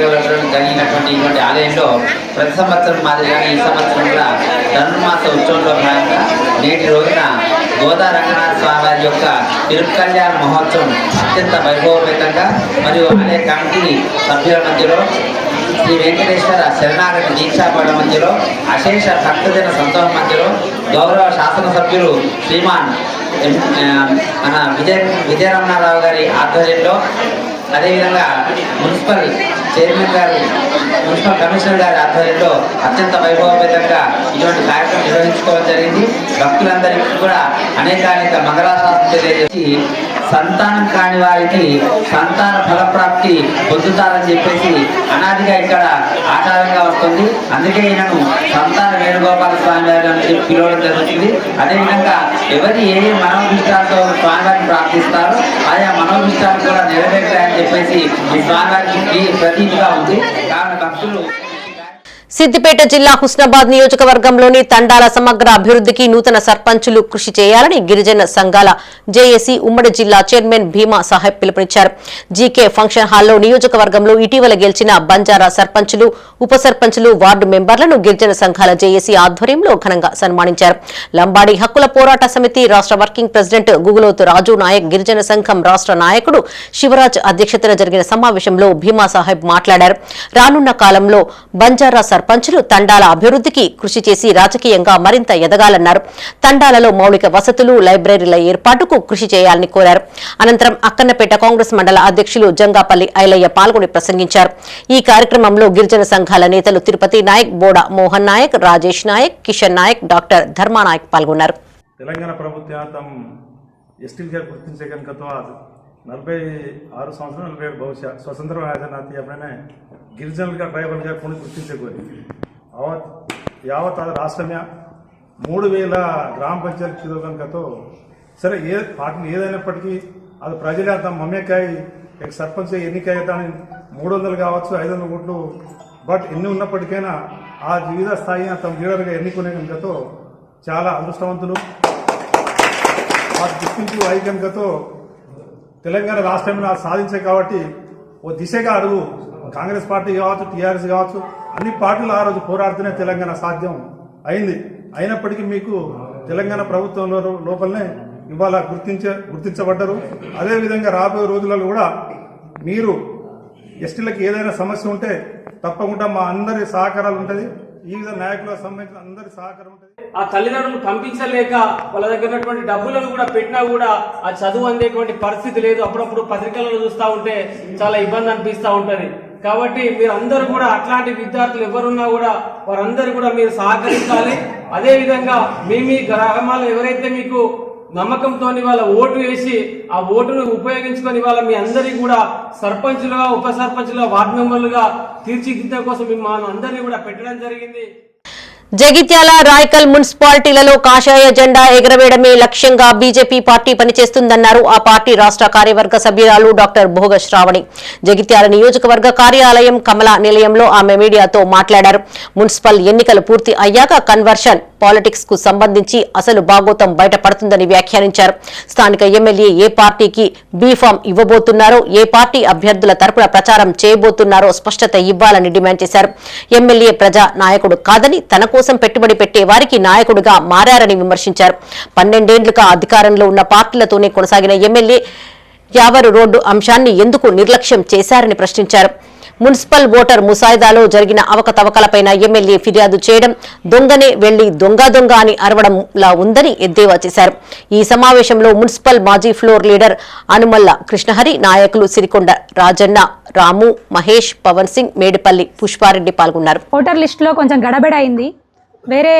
Speaker 14: కలిగినటువంటి ఇటువంటి ఆలయంలో ప్రతి సంవత్సరం మాదిరిగానే ఈ సంవత్సరం కూడా ధనుర్మాస ఉత్సవంలో భాగంగా నేటి రోజున గోదా రంగనాథ స్వామి యొక్క తిరుకల్యాణ మహోత్సవం అత్యంత వైభవపేతంగా మరియు ఆలయ కమిటీ సభ్యుల మధ్యలో శ్రీ వెంకటేశ్వర శరణాగతి దీక్షాపడ మధ్యలో అశేష భక్తజన సంతోషం మధ్యలో గౌరవ శాసనసభ్యులు శ్రీమాన్ మన విజయరమణారావు గారి ఆధ్వర్యంలో, అదేవిధంగా మున్సిపల్ చైర్మన్ గారు, మున్సిపల్ కమిషనర్ గారి ఆధ్వర్యంలో అత్యంత వైభవపేతంగా ఇటువంటి కార్యక్రమం నిర్వహించుకోవడం జరిగింది. భక్తులందరికీ కూడా అనేక మంగళాశాసనం తెలియజేసి సంతానం కాని వారికి సంతాన ఫలప్రాప్తి పొందుతారని చెప్పేసి అనాదిగా ఇక్కడ ఆచారంగా వస్తుంది. అందుకే ఈయనను సంతాన వేణుగోపాల స్వామి వారి అని పిలవడం జరుగుతుంది. అదేవిధంగా ఎవరి ఏ మనోభిష్టాలతో స్వామివారిని ప్రార్థిస్తారో ఆయా మనోభిష్టాలు కూడా నెరవేరుతాయని చెప్పేసి ఈ స్వామివారికి ప్రతీతిగా ఉంది. కావున భక్తులు
Speaker 1: సిద్దిపేట జిల్లా హుస్నాబాద్ నియోజకవర్గంలోని తండాల సమగ్ర అభివృద్ధికి నూతన సర్పంచులు కృషి చేయాలని గిరిజన సంఘాల జేఏసీ ఉమ్మడి జిల్లా చైర్మన్ భీమా సాహెబ్ పిలుపునిచ్చారు. జీకే ఫంక్షన్ హాల్లో నియోజకవర్గంలో ఇటీవల గెలిచిన బంజారా సర్పంచులు, ఉప సర్పంచులు, వార్డు మెంబర్లను గిరిజన సంఘాల జేఏసీ ఆధ్వర్యంలో ఘనంగా సన్మానించారు. లంబాడి హక్కుల పోరాట సమితి రాష్ట్ర వర్కింగ్ ప్రెసిడెంట్ గుగులోతు రాజు నాయక్, గిరిజన సంఘం రాష్ట్ర నాయకుడు శివరాజ్ అధ్యక్షతన జరిగిన సమావేశంలో భీమా సాహెబ్ మాట్లాడారు. రానున్న కాలంలో బంజారా సర్పంచులు తండాల అభివృద్ధికి కృషి చేసి రాజకీయంగా మరింత ఎదగాలన్నారు. తండాలలో మౌలిక వసతులు, లైబ్రరీల ఏర్పాటుకు కృషి చేయాలని కోరారు. అనంతరం అక్కన్నపేట కాంగ్రెస్ మండల అధ్యక్షులు జంగాపల్లి ఐలయ్య పాల్గొని ప్రసంగించారు. ఈ కార్యక్రమంలో గిరిజన సంఘాల నేతలు తిరుపతి నాయక్, బోడ మోహన్ నాయక్, రాజేష్ నాయక్, కిషన్ నాయక్, డాక్టర్ ధర్మానాయక్ పాల్గొన్నారు.
Speaker 15: తెలంగాణ ప్రభుత్వం ఎస్టీలుగా గుర్తించే కనుకతో 46 సంవత్సరాలు 47 భవిష్య స్వతంత్రం ఆజనాతి అప్పుడనే గిరిజనులుగా ట్రైబల్గా కొన్ని గుర్తించే కోరి యావత్ రాష్ట్రమే 3000 గ్రామ పంచాయతీ కనుకతో సరే పార్టీ ఏదైనప్పటికీ అది ప్రజలే తమ మమ్మేకాయ సర్పంచ్ ఎన్నికయ్యే 300 కావచ్చు 500 కోట్లు, బట్ ఎన్ని ఉన్నప్పటికైనా ఆ వివిధ స్థాయి తమ లీడర్గా ఎన్నుకునే కనుకతో చాలా అదృష్టవంతులు. ఆ గుర్తింపు ఐక్యంకతో తెలంగాణ రాష్ట్రంలో సాధించే కాబట్టి ఓ దిశగా అడుగు కాంగ్రెస్ పార్టీ కావచ్చు, టీఆర్ఎస్ కావచ్చు, అన్ని పార్టీలు ఆ రోజు పోరాడుతూనే తెలంగాణ సాధ్యం అయింది. అయినప్పటికీ మీకు తెలంగాణ ప్రభుత్వంలో లోపలనే ఇవాళ గుర్తించబడ్డారు. అదేవిధంగా రాబోయే రోజులలో కూడా మీరు ఎస్టీలకు ఏదైనా సమస్య ఉంటే తప్పకుండా మా అందరి సహకారాలు ఉంటుంది. ఈ విధంగా నాయకులకు సంబంధించిన అందరి సహకారం ఉంటుంది.
Speaker 16: ఆ తల్లిదండ్రులు పంపించలేక వాళ్ళ దగ్గర ఉన్నటువంటి డబ్బులను కూడా పెట్టినా కూడా ఆ చదువు అందేటువంటి పరిస్థితి లేదు. అప్పుడప్పుడు పత్రికలను చూస్తూ ఉంటే చాలా ఇబ్బంది అనిపిస్తూ ఉంటది. కాబట్టి మీరు అందరూ కూడా అట్లాంటి విద్యార్థులు ఎవరున్నా కూడా వారందరూ కూడా మీరు సహకరించాలి. అదే విధంగా మీ గ్రామాలు ఎవరైతే మీకు నమ్మకంతో వాళ్ళ ఓటు వేసి ఆ ఓటును ఉపయోగించుకొని వాళ్ళ మీ అందరికీ కూడా సర్పంచులుగా, ఉప సర్పంచులుగా, వార్డు మెంబర్లుగా తీర్చిదిద్దడం కోసం మిమ్మల్ని అందరినీ కూడా పెట్టడం జరిగింది.
Speaker 1: జగిత్యాల, రాయకల్ మున్సిపాలిటీలలో కాషాయ జెండా ఎగరవేయడమే లక్ష్యంగా బీజేపీ పార్టీ పనిచేస్తుందన్నారు ఆ పార్టీ రాష్ట్ర కార్యవర్గ సభ్యురాలు డాక్టర్ భోగ శ్రావణి. జగిత్యాల నియోజకవర్గ కార్యాలయం కమలా నిలయంలో ఆమె మీడియాతో మాట్లాడారు. మున్సిపల్ ఎన్నికలు పూర్తి అయ్యాక కన్వర్షన్ పాలిటిక్స్ కు సంబంధించి అసలు భాగోతం బయటపడుతుందని వ్యాఖ్యానించారు. స్థానిక ఎమ్మెల్యే ఏ పార్టీకి బీఫామ్ ఇవ్వబోతున్నారో, ఏ పార్టీ అభ్యర్థుల తరపున ప్రచారం చేయబోతున్నారో స్పష్టత ఇవ్వాలని డిమాండ్ చేశారు. ఎమ్మెల్యే ప్రజా నాయకుడు కాదని తన కోసం పెట్టుబడి పెట్టే వారికి నాయకుడిగా మారారని విమర్శించారు. 12 ఏళ్లుగా అధికారంలో ఉన్న పార్టీలతోనే కొనసాగిన ఎమ్మెల్యే యావరు రోడ్డు అంశాన్ని ఎందుకు నిర్లక్ష్యం చేశారని ప్రశ్నించారు. మున్సిపల్ ఓటర్ ముసాయిదాలో జరిగిన అవకతవకలపైన ఎమ్మెల్యే ఫిర్యాదు చేయడం, దొంగనే వెళ్లి దొంగ అని అరవడంలా ఉందని ఎద్దేవా చేశారు. ఈ సమావేశంలో మున్సిపల్ మాజీ ఫ్లోర్ లీడర్ అనుమల్ల కృష్ణహరి, నాయకులు సిరికొండ రాజన్న, రాము, మహేష్, పవన్ సింగ్, మేడిపల్లి పుష్పారెడ్డి పాల్గొన్నారు.
Speaker 17: ఓటర్ లిస్టులో కొంచెం గడబడ అయింది. వేరే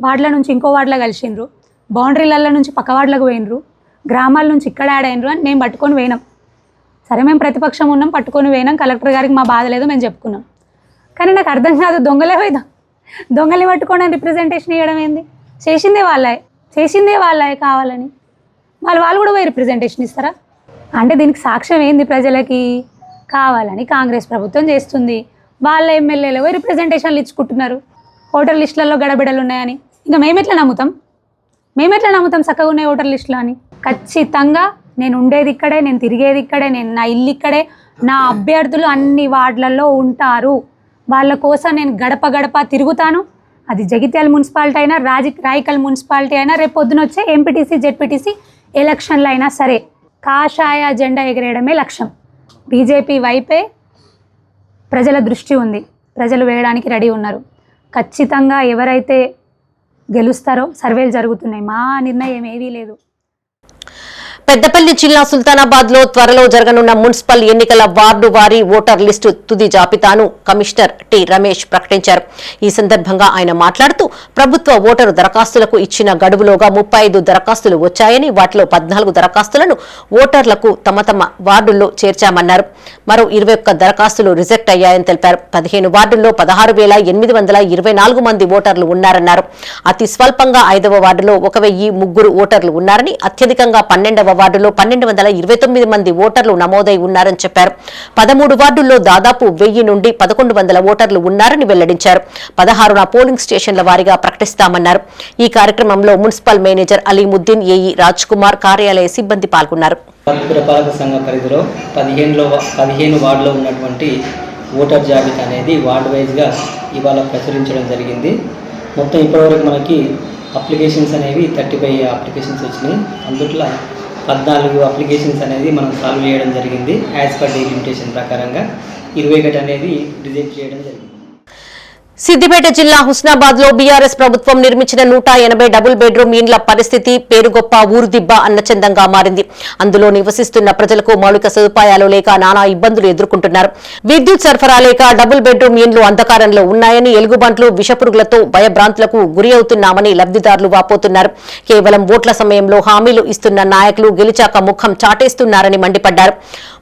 Speaker 17: వార్డుల నుంచి ఇంకో వార్డులో కలిసిండ్రు, బౌండరీల నుంచి పక్క వార్డులకు పోయినరు, గ్రామాల నుంచి ఇక్కడ యాడ్ అయినరు అని మేము పట్టుకొని పోయినాం. సరే మేము ప్రతిపక్షం ఉన్నాం, పట్టుకొని పోయినాం. కలెక్టర్ గారికి మా బాధ లేదు, మేము చెప్పుకున్నాం. కానీ నాకు అర్థం కాదు, దొంగలే పోయిదాం, దొంగలే పట్టుకోవడానికి రిప్రజెంటేషన్ ఇవ్వడం ఏంది? చేసిందే వాళ్ళే కావాలని వాళ్ళు కూడా పోయి రిప్రజెంటేషన్ ఇస్తారా? అంటే దీనికి సాక్ష్యం ఏంది? ప్రజలకి కావాలని కాంగ్రెస్ ప్రభుత్వం చేస్తుంది. వాళ్ళ ఎమ్మెల్యేలు పోయి రిప్రజెంటేషన్లు ఇచ్చుకుంటున్నారు ఓటర్ లిస్టులలో గడబిడలు ఉన్నాయని. ఇంకా మేమెట్లా నమ్ముతాం చక్కగా ఉన్నాయి ఓటర్ లిస్టులు అని? ఖచ్చితంగా నేను ఉండేది ఇక్కడే, నేను తిరిగేది ఇక్కడే, నా ఇల్లు ఇక్కడే, నా అభ్యర్థులు అన్ని వార్డులలో ఉంటారు. వాళ్ళ కోసం నేను గడప గడప తిరుగుతాను. అది జగిత్యాల మున్సిపాలిటీ అయినా, రాయికల్ మున్సిపాలిటీ అయినా, రేపు పొద్దున వచ్చే ఎంపీటీసీ జెడ్పీటీసీ ఎలక్షన్లు అయినా సరే కాషాయ జెండా ఎగరేయడమే లక్ష్యం. బీజేపీ వైపే ప్రజల దృష్టి ఉంది, ప్రజలు వేయడానికి రెడీ ఉన్నారు. ఖచ్చితంగా ఎవరైతే గెలుస్తారో సర్వేలు జరుగుతున్నాయి, మా నిర్ణయం ఏదీ లేదు.
Speaker 1: పెద్దపల్లి జిల్లా సుల్తానాబాద్ లో త్వరలో జరగనున్న మున్సిపల్ ఎన్నికల వార్డు వారీ ఓటర్ లిస్టు తుది జాబితాను కమిషనర్ టి రమేష్ ప్రకటించారు. ఈ సందర్భంగా ఆయన మాట్లాడుతూ ప్రభుత్వ ఓటరు దరఖాస్తులకు ఇచ్చిన గడువులోగా 35 దరఖాస్తులు వచ్చాయని, వాటిలో 14 దరఖాస్తులను ఓటర్లకు తమ వార్డుల్లో చేర్చామన్నారు. మరో 21 దరఖాస్తులు రిజెక్ట్ అయ్యాయని తెలిపారు. 15 వార్డుల్లో 16,824 మంది ఓటర్లు ఉన్నారన్నారు. అతి స్వల్పంగా 5వ వార్డులో 1,003 ఓటర్లు ఉన్నారని, అత్యధికంగా 12వ వార్డులో 1,229 మంది ఓటర్లు నమోదై ఉన్నారని చెప్పారు. 13 వార్డుల్లో దాదాపు 1000 నుండి 1100 ఓటర్లు ఉన్నారని వెల్లడించారు. 16న పోలింగ్ స్టేషన్ల వారీగా ప్రకటిస్తామన్నారు. ఈ కార్యక్రమంలో municipal manager Alimuddin, AE Raj Kumar, కార్యాలయ సిబ్బంది పాల్గొన్నారు.
Speaker 12: పురపాలక సంఘ పరిధిలో 15 వార్డులో ఉన్నటువంటి ఓటర్ జాబితా అనేది వార్డు వైజ్గా ఇవాళ ప్రచురించడం జరిగింది. మొత్తం ఇప్పటివరకు మనకి అప్లికేషన్స్ అనేవి 35 అప్లికేషన్స్ వచ్చినాయి. అందుట్లో 14 అప్లికేషన్స్ అనేది మనం సాల్వ్ చేయడం జరిగింది. యాజ్ పర్ డీలిమిటేషన్ ప్రకారంగా 21 అనేది రిజెక్ట్ చేయడం జరిగింది.
Speaker 1: సిద్దిపేట జిల్లా హుస్నాబాద్ లో బీఆర్ఎస్ ప్రభుత్వం నిర్మించిన 180 డబుల్ బెడ్రూమ్ ఇండ్ల పరిస్థితి పేరుగొప్ప ఊరుదిబ్బ అన్నచందంగా మారింది. అందులో నివసిస్తున్న ప్రజలకు మౌలిక సదుపాయాలు లేక నానా ఇబ్బందులు ఎదుర్కొంటున్నారు. విద్యుత్ సరఫరా లేక డబుల్ బెడ్రూమ్ ఇండ్లు అంధకారంలో ఉన్నాయని, ఎలుగుబంట్లు, విషపురుగులతో భయభ్రాంతులకు గురి అవుతున్నామని లబ్ధిదారులు వాపోతున్నారు. కేవలం ఓట్ల సమయంలో హామీలు ఇస్తున్న నాయకులు గెలిచాక ముఖం చాటేస్తున్నారని మండిపడ్డారు.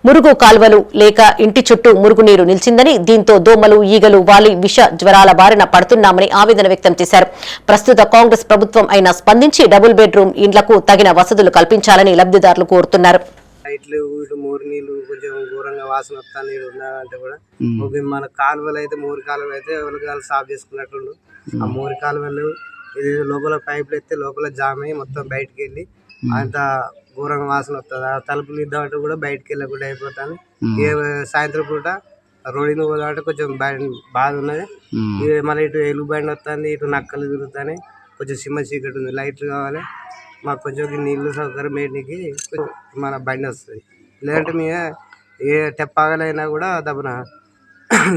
Speaker 1: మురుగు కాల్వలు లేక ఇంటి చుట్టూ మురుగునీరు నిలిచిందని, దీంతో దోమలు, ఈగలు వాలి విష జ్వరాల బారిన పడుతున్నామని ఆవేదన వ్యక్తం చేశారు. ప్రస్తుత కాంగ్రెస్ ప్రభుత్వం అయినా స్పందించి డబుల్ బెడ్రూమ్ ఇండ్లకు తగిన వసతులు కల్పించాలని లబ్ధిదారులు కోరుతున్నారు.
Speaker 18: నీళ్లు కొంచెం ఘోరంగా వాసన వస్తాను ఉన్నారంటే కూడా మన కాలువలు అయితే 3 కాలువలు అయితే ఎవరికాలు సాఫ్ చేసుకున్నట్టు. ఆ 3 కాలువలు ఇది లోపల పైపులు అయితే లోపల జామ్ అయ్యి మొత్తం బయటకు వెళ్ళి అంత ఘోరంగా వాసన వస్తుంది. ఆ తలుపులు ఇద్దామంటే కూడా బయటకు వెళ్ళకుండా అయిపోతాను. సాయంత్రం పూట రోడ్డు పోదామంటే కొంచెం బాధ ఉన్నది. మళ్ళీ ఇటు ఎలుగు బండి వస్తుంది, ఇటు నక్కలు తిరుగుతాయి, కొంచెం సిమ్మ చీకటి ఉంది. లైట్లు కావాలి మాకు, కొంచెం నీళ్ళు సౌకర్యం వేయడానికి మన బండి వస్తుంది. లేదంటే మేము ఏ టెప్పాగలైనా కూడా దబ్బున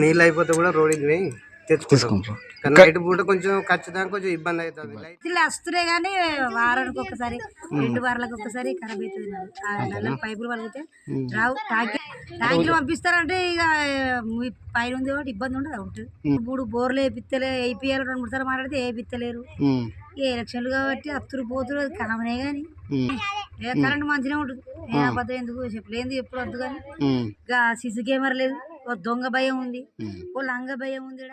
Speaker 18: నీళ్ళు అయిపోతే కూడా రోడ్డు పోయి తెచ్చుకుంటాం. కానీ నైట్ పూట కొంచెం ఖచ్చితంగా కొంచెం ఇబ్బంది అవుతుంది.
Speaker 19: లైట్లు వస్తున్నాయి కానీ వారానికి ఒకసారి 2 వారాలకు ఒకసారి ఖరాబ్ అవుతుంది. నల్ల పైపులు పలిగితే రావు. ట్యాంకులు పంపిస్తారంటే ఇక పైన ఉంది కాబట్టి ఇబ్బంది ఉండదు. ఉంటుంది ఇప్పుడు బోర్లు వేయిపియాలి 2-3 సార్లు మాట్లాడితే వేయిస్తలేరు. ఎలక్షన్లు కాబట్టి అత్తురు పోతురు, అది కామనే కానీ కరెంట్ మంచిగా ఉంటుంది. ఏ అబద్ధం ఎందుకు చెప్పలేదు, ఎప్పుడు వద్దు. కానీ ఇక సిసి కెమెరా లేదు, దొంగ భయం ఉంది, లంగ భయం ఉంది.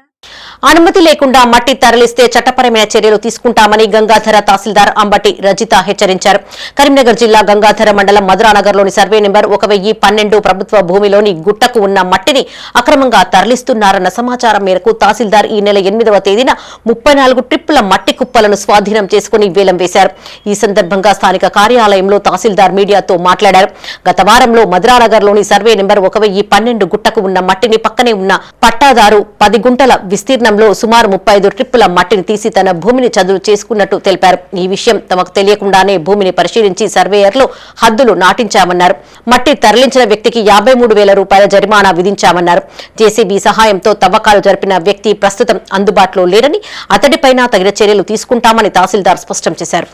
Speaker 1: అనుమతి లేకుండా మట్టి తరలిస్తే చట్టపరమైన చర్యలు తీసుకుంటామని గంగాధర తహసీల్దార్ అంబటి రజిత హెచ్చరించారు. కరీంనగర్ జిల్లా గంగాధర మండలం మధురానగర్లోని సర్వే నెంబర్ 1012 ప్రభుత్వ భూమిలోని గుట్టకు ఉన్న మట్టిని అక్రమంగా తరలిస్తున్నారన్న సమాచారం మేరకు తహసీల్దార్ ఈ నెల 8వ తేదీన 34 ట్రిప్పుల మట్టి కుప్పలను స్వాధీనం చేసుకుని వేలం వేశారు. ఈ సందర్భంగా స్థానిక కార్యాలయంలో తహసీల్దార్ మీడియాతో మాట్లాడారు. గత వారంలో మధురానగర్లోని సర్వే నెంబర్ 1012 గుట్టకు ఉన్న మట్టిని పక్కనే ఉన్న పట్టాదారు 10 గుంటల విస్తీర్ణ పట్టణంలో సుమారు 35 ట్రిప్పుల మట్టిని తీసి తన భూమిని చదును చేసుకున్నట్టు తెలిపారు. ఈ విషయం తమకు తెలియకుండానే భూమిని పరిశీలించి సర్వేయర్లు హద్దులు నాటించామన్నారు. మట్టి తరలించిన వ్యక్తికి 53,000 రూపాయల జరిమానా విధించామన్నారు. జేసీబీ సహాయంతో తవ్వకాలు జరిపిన వ్యక్తి ప్రస్తుతం అందుబాటులో లేరని, అతడిపైన తగిన చర్యలు తీసుకుంటామని తహసీల్దార్ స్పష్టం చేశారు.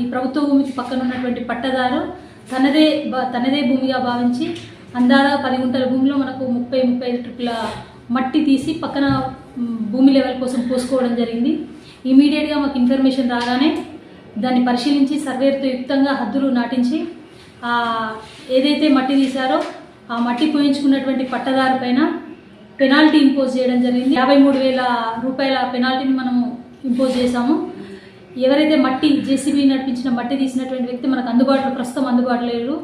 Speaker 20: ఈ ప్రభుత్వ భూమికి పక్కన ఉన్నటువంటి పట్టదారు తనదే భూమిగా భావించి అందాడ 10 గుంటల భూమిలో మనకు 35 ట్రిప్పుల మట్టి తీసి పక్కన భూమి లెవెల్ కోసం పోసుకోవడం జరిగింది. ఇమీడియట్గా మాకు ఇన్ఫర్మేషన్ రాగానే దాన్ని పరిశీలించి సర్వేతో యుక్తంగా హద్దులు నాటించి ఏదైతే మట్టి తీశారో ఆ మట్టి పోయించుకున్నటువంటి పట్టదారు పైన పెనాల్టీ ఇంపోజ్ చేయడం జరిగింది. 53,000 రూపాయల పెనాల్టీని మనము ఇంపోజ్ చేశాము. ఎవరైతే మట్టి జేసీబీ నడిపించిన మట్టి తీసినటువంటి వ్యక్తి మనకు ప్రస్తుతం అందుబాటులో లేరు.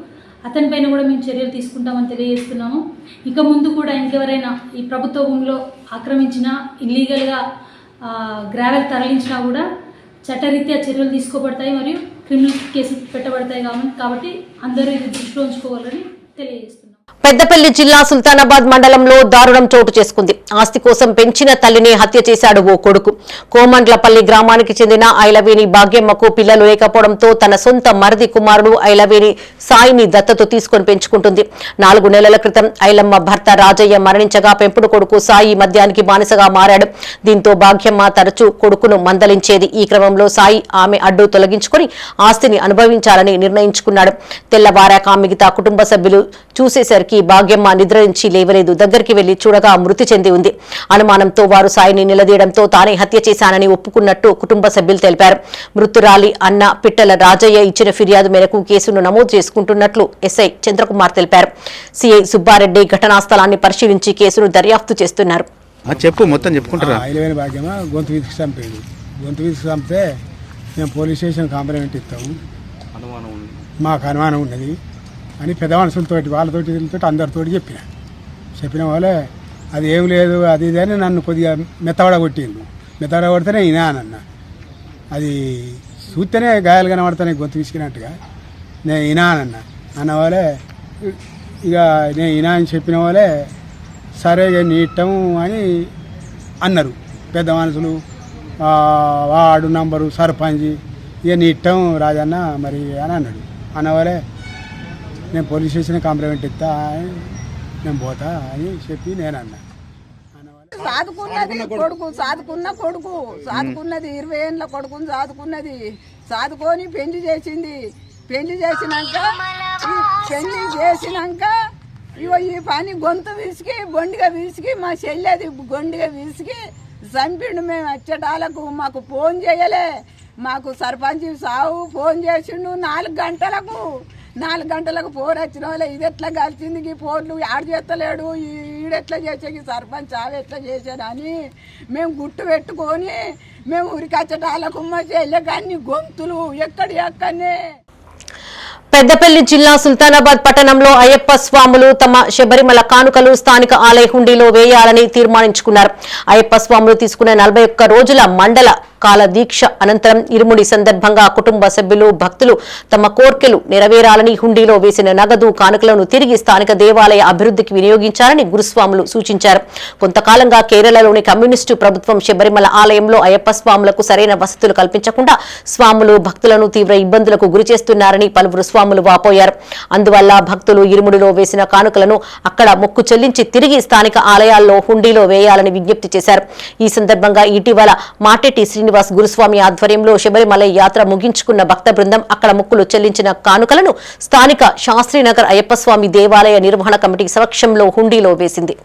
Speaker 20: అతనిపైన కూడా మేము చర్యలు తీసుకుంటామని తెలియజేస్తున్నాము. ఇక ముందు కూడా ఇంకెవరైనా ఈ ప్రభుత్వ భూమిలో ఆక్రమించినా, ఇల్లీగల్గా గ్రావెల్ తరలించినా కూడా చట్టరీత్యా చర్యలు తీసుకోబడతాయి మరియు క్రిమినల్ కేసులు పెట్టబడతాయి. కాబట్టి అందరూ ఇది దృష్టిలో ఉంచుకోవాలని తెలియజేస్తున్నాం.
Speaker 1: పెద్దపల్లి జిల్లా సుల్తానాబాద్ మండలంలో దారుణం చోటు చేసుకుంది. ఆస్తి కోసం పెంచిన తల్లిని హత్య చేశాడు ఓ కొడుకు. కోమండ్లపల్లి గ్రామానికి చెందిన ఐలవేణి భాగ్యమ్మకు పిల్లలు లేకపోవడంతో తన సొంత మరిది కుమారుడు ఐలవేణి సాయిని దత్తత తీసుకుని పెంచుకుంటుంది. 4 నెలల క్రితం ఐలమ్మ భర్త రాజయ్య మరణించగా పెంపుడు కొడుకు సాయి మద్యానికి బానిసగా మారాడు. దీంతో భాగ్యమ్మ తరచూ కొడుకును మందలించేది. ఈ క్రమంలో సాయి ఆమె అడ్డు తొలగించుకుని ఆస్తిని అనుభవించాలని నిర్ణయించుకున్నాడు. తెల్లవారాక మిగతా కుటుంబ సభ్యులు చూసేసరికి భాగ్యమ్మ నిద్ర నుంచి లేవలేదు. దగ్గరికి వెళ్లి చూడగా మృతి చెంది ఉంది. అనుమానంతో వారు సాయిని నిలదీయడంతో తానే హత్య చేశానని ఒప్పుకున్నట్టు కుటుంబ సభ్యులు తెలిపారు. మృతురాలి అన్న పిట్టల రాజయ్య ఇచ్చిన ఫిర్యాదు మేరకు కేసును నమోదు చేసుకుంటున్నట్లు ఎస్ఐ చంద్రకుమార్ తెలిపారు. సిఐ సుబ్బారెడ్డి ఘటనా స్థలాన్ని పరిశీలించి కేసును దర్యాప్తు చేస్తున్నారు.
Speaker 21: చెప్పు మొత్తం చెప్పుకుంటారా?
Speaker 22: ఐలవేణి భాగ్యమ్మ గొంతు వీధికి చంపేది. గొంతు వీధికి చంపితే మేము పోలీస్ స్టేషన్ కంప్లైంట్ ఇస్తాము, మాకు అనుమానం ఉన్నది అని పెద్ద మనుషులతోటి వాళ్ళతోటి అందరితోటి చెప్పిన వాళ్ళే అది ఏం లేదు అది ఇది అని నన్ను కొద్దిగా మెత్తవడ కొట్టిండు. మెత్తవడ కొడితేనే ఇనానన్న, అది చూస్తేనే గాయాలు కనబడితేనే గొంతు విసికినట్టుగా నేను ఇనానన్న అన్న వాళ్ళే ఇక నేను ఇనా అని చెప్పిన వాళ్ళే సరే నీటం అని అన్నారు పెద్ద మనుషులు, వార్డు నంబరు సర్పంచ్. ఇక నీటం రాజన్న మరి అని అన్నాడు. అన్నవాళ్ళే నేను పోలీస్ స్టేషన్ కంప్లైంట్ ఇస్తా, నేను పోతా అని చెప్పి నేను అన్నా.
Speaker 23: సాదుకున్నది కొడుకు సాదుకున్నది 20 ఏళ్ళ కొడుకుని సాదుకొని పెళ్లి చేసింది. పెళ్లి చేసినాక ఇగో ఈ పని గొంతు విసికి బొండిగా విసికి మా చెల్లెది గొండిగా విసికి చంపిండు. మేము వచ్చేటాలకు మాకు ఫోన్ చేయలే. మాకు సర్పంచ్ సావు ఫోన్ చేసిండు 4 గంటలకు ఫోన్ వచ్చిన వాళ్ళే ఇది ఎట్లా కలిసింది, ఈ ఫోన్లు యాడ్ చేస్తలేడు, ఈడెట్లా చేసేది సర్పంచ్ ఆవి ఎట్లా చేసేదని మేము గుట్టు పెట్టుకొని మేము ఉరికచ్చటాలకు మా చెల్లెకి అన్ని గొంతులు ఎక్కడనే.
Speaker 1: పెద్దపల్లి జిల్లా సుల్తానాబాద్ పట్టణంలో అయ్యప్ప స్వాములు తమ శబరిమల కానుకలు స్థానిక ఆలయ హుండీలో వేయాలని తీర్మానించుకున్నారు. అయ్యప్ప స్వాములు తీసుకున్న 41 రోజుల మండల కాల దీక్ష అనంతరం ఇరుముడి సందర్భంగా కుటుంబ సభ్యులు భక్తులు తమ కోర్కెలు నెరవేరాలని హుండీలో వేసిన నగదు కానుకలను తిరిగి స్థానిక దేవాలయ అభివృద్ధికి వినియోగించాలని గురుస్వాములు సూచించారు. కొంతకాలంగా కేరళలోని కమ్యూనిస్టు ప్రభుత్వం శబరిమల ఆలయంలో అయ్యప్ప స్వాములకు సరైన వసతులు కల్పించకుండా స్వాములు భక్తులను తీవ్ర ఇబ్బందులకు గురి చేస్తున్నారని పలువురు స్వాములు వాపోయారు. అందువల్ల భక్తులు ఇరుముడిలో వేసిన కానుకలను అక్కడ మొక్కు చెల్లించి తిరిగి స్థానిక ఆలయాల్లో హుండీలో వేయాలని విజ్ఞప్తి చేశారు. ఈ సందర్భంగా ఇటీవల మాటెటి శ్రీనివాస్ గురుస్వామి ఆధ్వర్యంలో శబరిమల యాత్ర ముగించుకున్న భక్త బృందం అక్కడ మొక్కులు చెల్లించిన కానుకలను స్థానిక శాస్త్రీనగర్ అయ్యప్పస్వామి దేవాలయ నిర్వహణ కమిటీ సమక్షంలో హుండీలో వేసింది.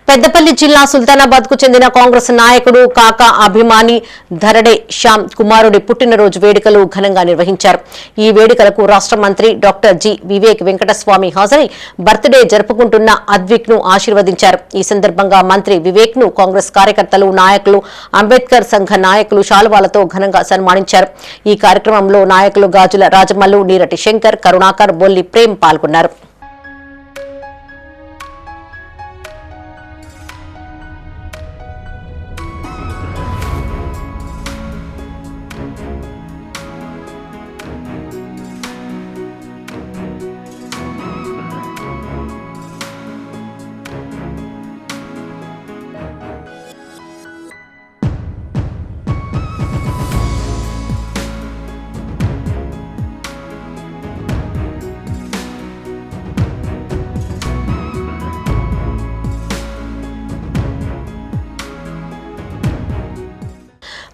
Speaker 1: పెద్దపల్లి జిల్లా సుల్తానాబాద్ కు చెందిన కాంగ్రెస్ నాయకుడు కాకా అభిమాని ధరడే శ్యామ్ కుమారుడి పుట్టినరోజు వేడుకలు ఘనంగా నిర్వహించారు. ఈ వేడుకలకు రాష్ట్ర మంత్రి డాక్టర్ జి వివేక్ వెంకటస్వామి హాజరై బర్త్డే జరుపుకుంటున్న అద్విక్ ను ఆశీర్వదించారు. ఈ సందర్భంగా మంత్రి వివేక్ ను కాంగ్రెస్ కార్యకర్తలు, నాయకులు, అంబేద్కర్ సంఘ నాయకులు శాలువాలతో ఘనంగా సన్మానించారు. ఈ కార్యక్రమంలో నాయకులు గాజుల రాజమల్లు, నీరటి శంకర్, కరుణాకర్, బొల్లి ప్రేమ్ పాల్గొన్నారు.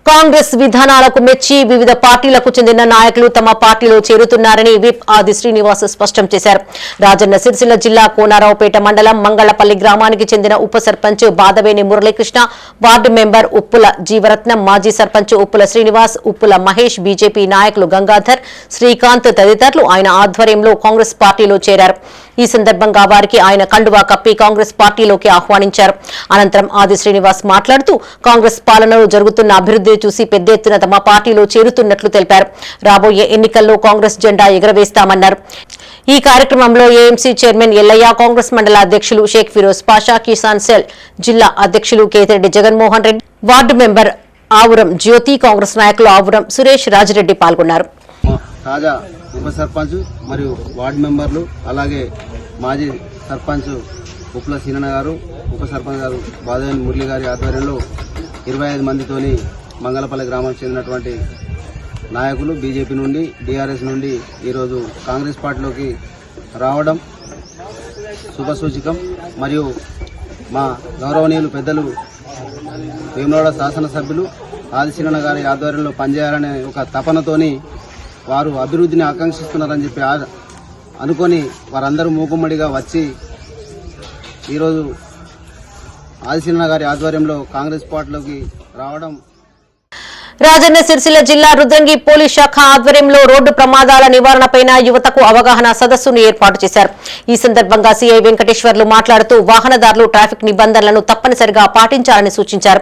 Speaker 1: కాంగ్రెస్ విధానాలకు మెచ్చి వివిధ పార్టీలకు చెందిన నాయకులు తమ పార్టీలో చేరుతున్నారని విప్ ఆది శ్రీనివాస్ స్పష్టం చేశారు. రాజన్న సిరిసిల్ల జిల్లా కోనారావుపేట మండలం మంగళపల్లి గ్రామానికి చెందిన ఉప సర్పంచ్ బాదవేని మురళీకృష్ణ, వార్డు మెంబర్ ఉప్పుల జీవరత్నం, మాజీ సర్పంచ్ ఉప్పుల శ్రీనివాస్, ఉప్పుల మహేష్, బీజేపీ నాయకులు గంగాధర్, శ్రీకాంత్ తదితరులు ఆయన ఆధ్వర్యంలో కాంగ్రెస్ పార్టీలో చేరారు. ఈ సందర్భంగా వారికి ఆయన కండువా కప్పి కాంగ్రెస్ పార్టీలోకి ఆహ్వానించారు. అనంతరం ఆది శ్రీనివాస్ మాట్లాడుతూ కాంగ్రెస్ పాలనలో జరుగుతున్న అభివృద్ధి చూసి పెద్ద ఎత్తున తమ పార్టీలో చేరుతున్నట్లు తెలిపారు. రాబోయే ఎన్నికల్లో కాంగ్రెస్ జెండా ఎగురవేస్తామన్నారు. ఈ కార్యక్రమంలో ఏఎంసీ చైర్మన్ ఎల్లయ్య, కాంగ్రెస్ మండల అధ్యక్షులు షేక్ ఫిరోజ్ పాషా, కిసాన్ సెల్ జిల్లా అధ్యక్షులు కేతిరెడ్డి జగన్మోహన్ రెడ్డి, వార్డు మెంబర్ ఆవురం జ్యోతి, కాంగ్రెస్ నాయకులు ఆవురం సురేష్, రాజిరెడ్డి పాల్గొన్నారు.
Speaker 4: తాజా ఉప సర్పంచ్ మరియు వార్డు మెంబర్లు, అలాగే మాజీ సర్పంచ్ ఉప్పుల సీనన్న గారు, ఉప సర్పంచ్ గారు బాదవేని మురళి గారి ఆధ్వర్యంలో 25 మందితోని మంగళపల్లి గ్రామానికి చెందినటువంటి నాయకులు బీజేపీ నుండి, టీఆర్ఎస్ నుండి ఈరోజు కాంగ్రెస్ పార్టీలోకి రావడం శుభసూచకం. మరియు మా గౌరవనీయులు పెద్దలు వేములవాడ శాసనసభ్యులు ఆదిశీనన్న గారి ఆధ్వర్యంలో పనిచేయాలనే ఒక తపనతోని వారు అభివృద్ధిని ఆకాంక్షిస్తున్నారని చెప్పి అనుకొని వారందరూ మూకుమ్మడిగా వచ్చి ఈరోజు ఆదిశీనన్న గారి ఆధ్వర్యంలో కాంగ్రెస్ పార్టీలోకి రావడం.
Speaker 1: రాజన్న సిరిసిల్ల జిల్లా రుద్రంగి పోలీస్ శాఖ ఆధ్వర్యంలో రోడ్డు ప్రమాదాల నివారణపై యువతకు అవగాహన సదస్సును ఏర్పాటు చేశారు. ఈ సందర్భంగా సీఐ వెంకటేశ్వర్లు మాట్లాడుతూ వాహనదారులు ట్రాఫిక్ నిబంధనలను తప్పనిసరిగా పాటించాలని సూచించారు.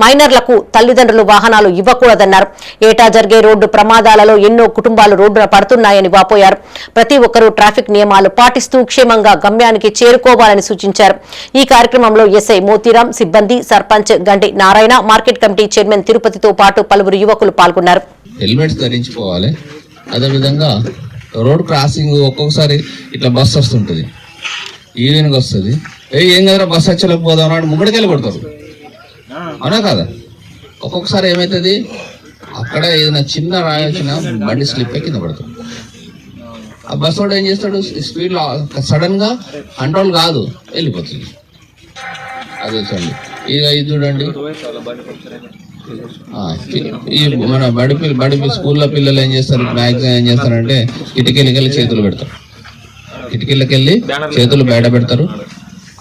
Speaker 1: మైనర్లకు తల్లిదండ్రులు వాహనాలు ఇవ్వకూడదన్నారు. ఏటా జరిగే రోడ్డు ప్రమాదాలలో ఎన్నో కుటుంబాలు రోడ్డున పడుతున్నాయని వాపోయారు. ప్రతి ఒక్కరూ ట్రాఫిక్ నియమాలు పాటిస్తూ క్షేమంగా గమ్యానికి చేరుకోవాలని సూచించారు. ఈ కార్యక్రమంలో ఎస్ఐ మోతీరాం, సిబ్బంది, సర్పంచ్ గండి నారాయణ, మార్కెట్ కమిటీ చైర్మన్ తిరుపతితో పాటు పలువురు యువకులు పాల్గొన్నారు.
Speaker 5: హెల్మెట్స్ ధరించుకోవాలి. అదేవిధంగా రోడ్ క్రాసింగ్ ఒక్కొక్కసారి ఇట్లా బస్సు వస్తుంటుంది, ఈవినింగ్ వస్తుంది, ఏం కదా బస్సు వచ్చలేకపోదాం అన్నాడు ముంగడికెళ్ళి కొడతారు, అవునా కదా? ఒక్కొక్కసారి ఏమవుతుంది, అక్కడ ఏదైనా చిన్న రాయి వచ్చినా బండి స్లిప్ కింద పడతాడు. ఆ బస్సు వాడు ఏం చేస్తాడు, స్పీడ్ సడన్ గా కంట్రోల్ కాదు, వెళ్ళిపోతుంది. అదే చూడండి, ఇది చూడండి, ఈ మన బడి స్కూల్లో పిల్లలు ఏం చేస్తారు, మ్యాక్సిమం ఏం చేస్తారంటే కిటికీలకెళ్ళి చేతులు పెడతారు, కిటికీలకెళ్ళి చేతులు బయట పెడతారు.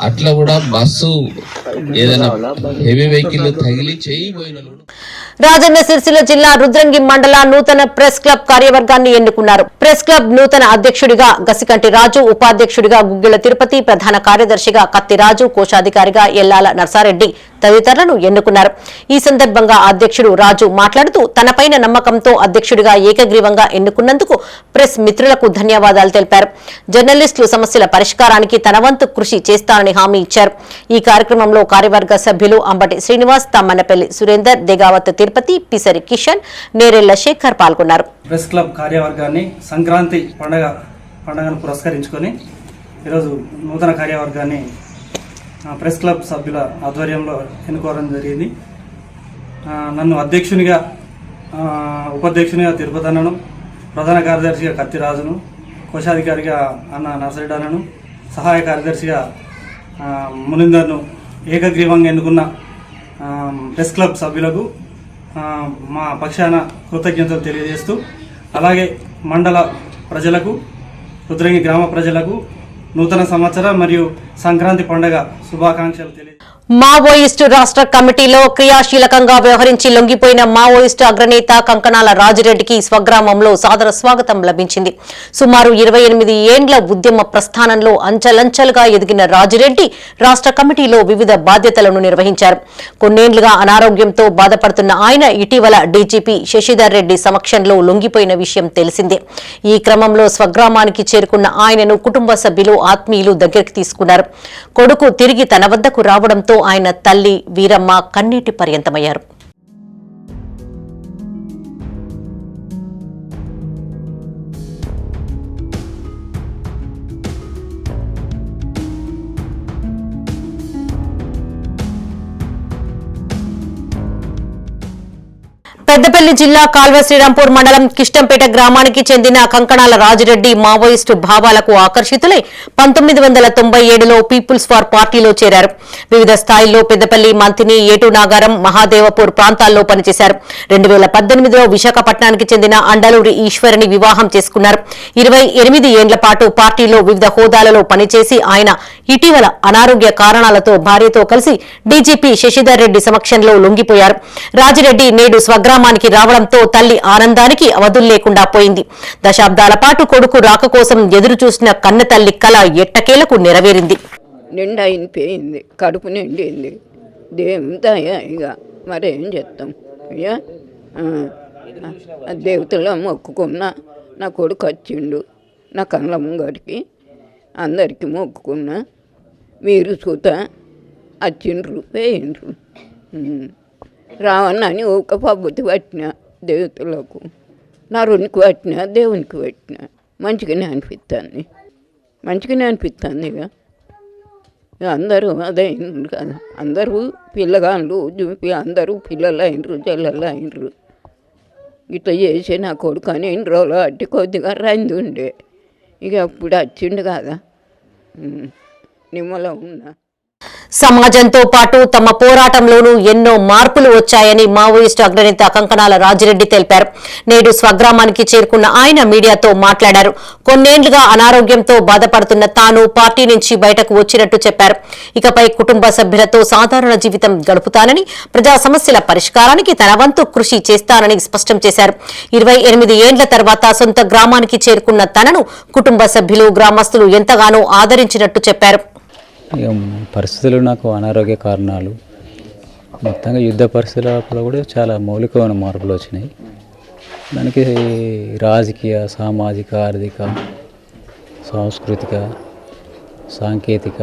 Speaker 5: అట్లా కూడా బస్సు ఏదైనా హెవీ వెహికల్ తగిలి చేయిపోయిన.
Speaker 1: రాజన్న సిరిసిల్ల జిల్లా రుద్రంగి మండల నూతన ప్రెస్ క్లబ్ కార్యవర్గాన్ని ఎన్నుకున్నారు. ప్రెస్ క్లబ్ నూతన అధ్యక్షుడిగా గసికంటి రాజు, ఉపాధ్యక్షుడిగా గుగ్గిళ్ల తిరుపతి, ప్రధాన కార్యదర్శిగా కత్తి రాజు, కోశాధికారిగా ఎల్లాల నర్సారెడ్డి తదితరులను ఎన్నుకున్నారు. ఈ సందర్భంగా అధ్యక్షుడు రాజు మాట్లాడుతూ తనపైన నమ్మకంతో అధ్యక్షుడిగా ఏకగ్రీవంగా ఎన్నుకున్నందుకు ప్రెస్ మిత్రులకు ధన్యవాదాలు తెలిపారు. జర్నలిస్టుల సమస్యల పరిష్కారానికి తన వంతు కృషి చేస్తానని హామీ ఇచ్చారు. ఈ కార్యక్రమంలో కార్యవర్గ సభ్యులు అంబటి శ్రీనివాస్, తమ్మన్నపల్లి సురేందర్, దేగావత్ తిరుపతి, పిసరి కిషన్, నేరెళ్ల శేఖర్ పాల్గొన్నారు.
Speaker 6: ప్రెస్ క్లబ్ కార్యవర్గాన్ని సంక్రాంతి పండుగను పురస్కరించుకొని ఈరోజు నూతన కార్యవర్గాన్ని ప్రెస్ క్లబ్ సభ్యుల ఆధ్వర్యంలో ఎన్నుకోవడం జరిగింది. నన్ను అధ్యక్షునిగా, ఉపాధ్యక్షునిగా తిరుపతి అన్నను, ప్రధాన కార్యదర్శిగా కత్తి రాజును, కోశాధికారిగా అన్న నర్సరెడ్డి అన్నను, సహాయ కార్యదర్శిగా మునిందర్ను ఏకగ్రీవంగా ఎన్నుకున్న ప్రెస్ క్లబ్ సభ్యులకు మా పక్షాన కృతజ్ఞతలు తెలియజేస్తూ, అలాగే మండల ప్రజలకు, రుద్రంగి గ్రామ ప్రజలకు నూతన సంవత్సర మరియు సంక్రాంతి పండుగ శుభాకాంక్షలు తెలియ
Speaker 1: మావోయిస్టు రాష్ట్ర కమిటీలో క్రియాశీలకంగా వ్యవహరించి లొంగిపోయిన మావోయిస్టు అగ్రనేత కంకణాల రాజిరెడ్డికి స్వగ్రామంలో సాదర స్వాగతం లభించింది. సుమారు 28 ఏండ్ల ఉద్యమ ప్రస్థానంలో అంచెలంచెలుగా ఎదిగిన రాజిరెడ్డి రాష్ట్ర కమిటీలో వివిధ బాధ్యతలను నిర్వహించారు. కొన్నేండ్లుగా అనారోగ్యంతో బాధపడుతున్న ఆయన ఇటీవల డీజీపీ శశిధర్ రెడ్డి సమక్షంలో లొంగిపోయిన విషయం తెలిసిందే. ఈ క్రమంలో స్వగ్రామానికి చేరుకున్న ఆయనను కుటుంబ సభ్యులు, ఆత్మీయులు దగ్గరికి తీసుకున్నారు. కొడుకు తిరిగి తన వద్దకు రావడంతో ఆయన తల్లి వీరమ్మ కన్నీటి పర్యంతమయ్యారు. పెద్దపల్లి జిల్లా కాల్వ శ్రీరాంపూర్ మండలం కిష్టంపేట గ్రామానికి చెందిన కంకణాల రాజిరెడ్డి మావోయిస్టు భావాలకు ఆకర్షితులై 1997లో పీపుల్స్ ఫార్ పార్టీలో చేరారు. వివిధ స్థాయిల్లో పెద్దపల్లి, మంతిని, ఏటు నాగారం, మహాదేవపూర్ ప్రాంతాల్లో పనిచేశారు. 2018లో విశాఖపట్నానికి చెందిన అండలూరి ఈశ్వరిని వివాహం చేసుకున్నారు. 28 ఏండ్ల పాటు పార్టీలో వివిధ హోదాలలో పనిచేసి ఆయన ఇటీవల అనారోగ్య కారణాలతో భార్యతో కలిసి డీజీపీ శశిధర్ రెడ్డి సమక్షంలో లొంగిపోయారు. రాజిరెడ్డి నేడు స్వగ్రామానికి రావడంతో తల్లి ఆనందానికి అవధులు లేకుండా పోయింది. దశాబ్దాల పాటు కొడుకు రాక కోసం ఎదురు చూసిన కన్న తల్లి కల ఎట్టకేలకు నెరవేరింది.
Speaker 2: నిండా అయిపోయింది, కడుపు నిండింది. దేవుతాయా ఇక మరేం చేస్తాం అయ్యా. దేవతలో మొక్కుకున్నా నా కొడుకు వచ్చిండు నా కళ్ళ ముంగడికి, అందరికీ మొక్కుకున్నా. మీరు చూత వచ్చిండ్రు వేయిండ్రు. రావణని ఒక పబ్బతి పట్టిన దేవతలకు, నా రునికి పట్టిన దేవునికి పట్టిన మంచిగానే అనిపిస్తుంది, మంచిగానే అనిపిస్తుంది. ఇక అందరూ అదే అయినరు కదా, అందరూ పిల్లగాళ్ళు చూపి అందరూ పిల్లలు అయినరు, చెల్లెళ్ళు అయినరు. ఇట్లా చేసి నా కొడుకు అని ఎన్ని రోజులు అట్టి కొద్దిగా రంది ఉండే. ఇక అప్పుడు వచ్చిండు కదా, నిమ్మలో ఉన్నా.
Speaker 1: సమాజంతో పాటు తమ పోరాటంలోనూ ఎన్నో మార్పులు వచ్చాయని మావోయిస్టు అగ్రనేత కంకణాల రాజిరెడ్డి తెలిపారు. నేడు స్వగ్రామానికి చేరుకున్న ఆయన మీడియాతో మాట్లాడారు. కొన్నేండ్లుగా అనారోగ్యంతో బాధపడుతున్న తాను పార్టీ నుంచి బయటకు వచ్చినట్టు చెప్పారు. ఇకపై కుటుంబ సభ్యులతో సాధారణ జీవితం గడుపుతానని, ప్రజా సమస్యల పరిష్కారానికి తన వంతు కృషి చేస్తానని స్పష్టం చేశారు. 28 ఏండ్ల తర్వాత సొంత గ్రామానికి చేరుకున్న తనను కుటుంబ సభ్యులు, గ్రామస్తులు ఎంతగానో ఆదరించినట్టు చెప్పారు.
Speaker 7: పరిస్థితులు నాకు అనారోగ్య కారణాలు, మొత్తంగా యుద్ధ పరిస్థితులలో కూడా చాలా మౌలికమైన మార్పులు వచ్చినాయి. దానికి రాజకీయ, సామాజిక, ఆర్థిక, సాంస్కృతిక, సాంకేతిక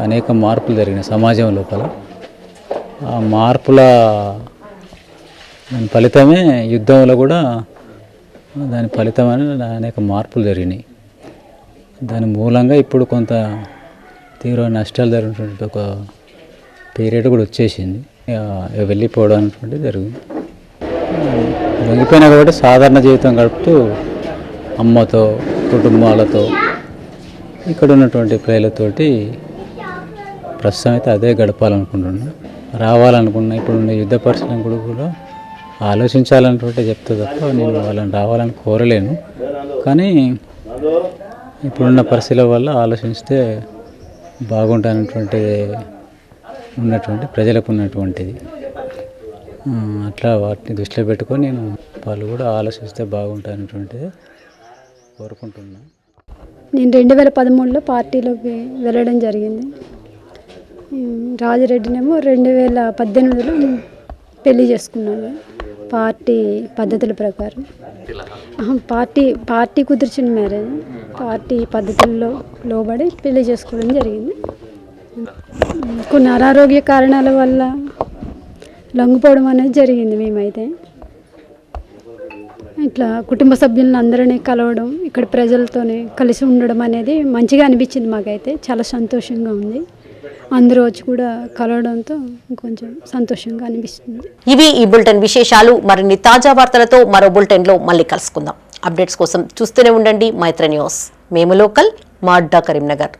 Speaker 7: అనేక మార్పులు జరిగినాయి సమాజం లోపల. ఆ మార్పుల ఫలితమే యుద్ధంలో కూడా దాని ఫలితమైన అనేక మార్పులు జరిగినాయి. దాని మూలంగా ఇప్పుడు కొంత తీవ్ర నష్టాలు జరిగినటువంటి ఒక పీరియడ్ కూడా వచ్చేసింది. వెళ్ళిపోవడం అనేటువంటి జరిగింది. లొంగిపోయినా కాబట్టి సాధారణ జీవితం గడుపుతూ అమ్మతో, కుటుంబాలతో, ఇక్కడ ఉన్నటువంటి ప్రజలతోటి ప్రస్తుతం అయితే అదే గడపాలనుకుంటున్నా. రావాలనుకున్నా ఇప్పుడున్న యుద్ధ పరిస్థితులను కూడా ఆలోచించాలన్నటువంటి చెప్తే తప్ప నేను వాళ్ళని రావాలని కోరలేను. కానీ ఇప్పుడున్న పరిస్థితుల వల్ల ఆలోచిస్తే బాగుంటానటువంటిది ఉన్నటువంటి ప్రజలకు ఉన్నటువంటిది. అట్లా వాటిని దృష్టిలో పెట్టుకొని నేను వాళ్ళు కూడా ఆలోచిస్తే బాగుంటానటువంటిది కోరుకుంటున్నాను.
Speaker 8: నేను 2013లో పార్టీలోకి వెళ్ళడం జరిగింది. రాజిరెడ్డినేమో 2018లో పెళ్లి చేసుకున్నాను పార్టీ పద్ధతుల ప్రకారం. పార్టీ కుదిర్చిన మ్యారేజ్, పార్టీ పద్ధతుల్లో లోబడి పెళ్లి చేసుకోవడం జరిగింది. కొన్ని అనారోగ్య కారణాల వల్ల లొంగిపోవడం అనేది జరిగింది. మేమైతే ఇట్లా కుటుంబ సభ్యులను అందరినీ కలవడం, ఇక్కడ ప్రజలతోనే కలిసి ఉండడం అనేది మంచిగా అనిపించింది. మాకైతే చాలా సంతోషంగా ఉంది. అందరూ వచ్చి కూడా కలవడంతో కొంచెం సంతోషంగా అనిపిస్తుంది.
Speaker 1: ఇవి ఈ బులెటిన్ విశేషాలు. మరిన్ని తాజా వార్తలతో మరో బులెటిన్లో మళ్ళీ కలుసుకుందాం. అప్డేట్స్ కోసం చూస్తూనే ఉండండి మైత్రి న్యూస్. మేము లోకల్, మా అడ్డా కరీంనగర్.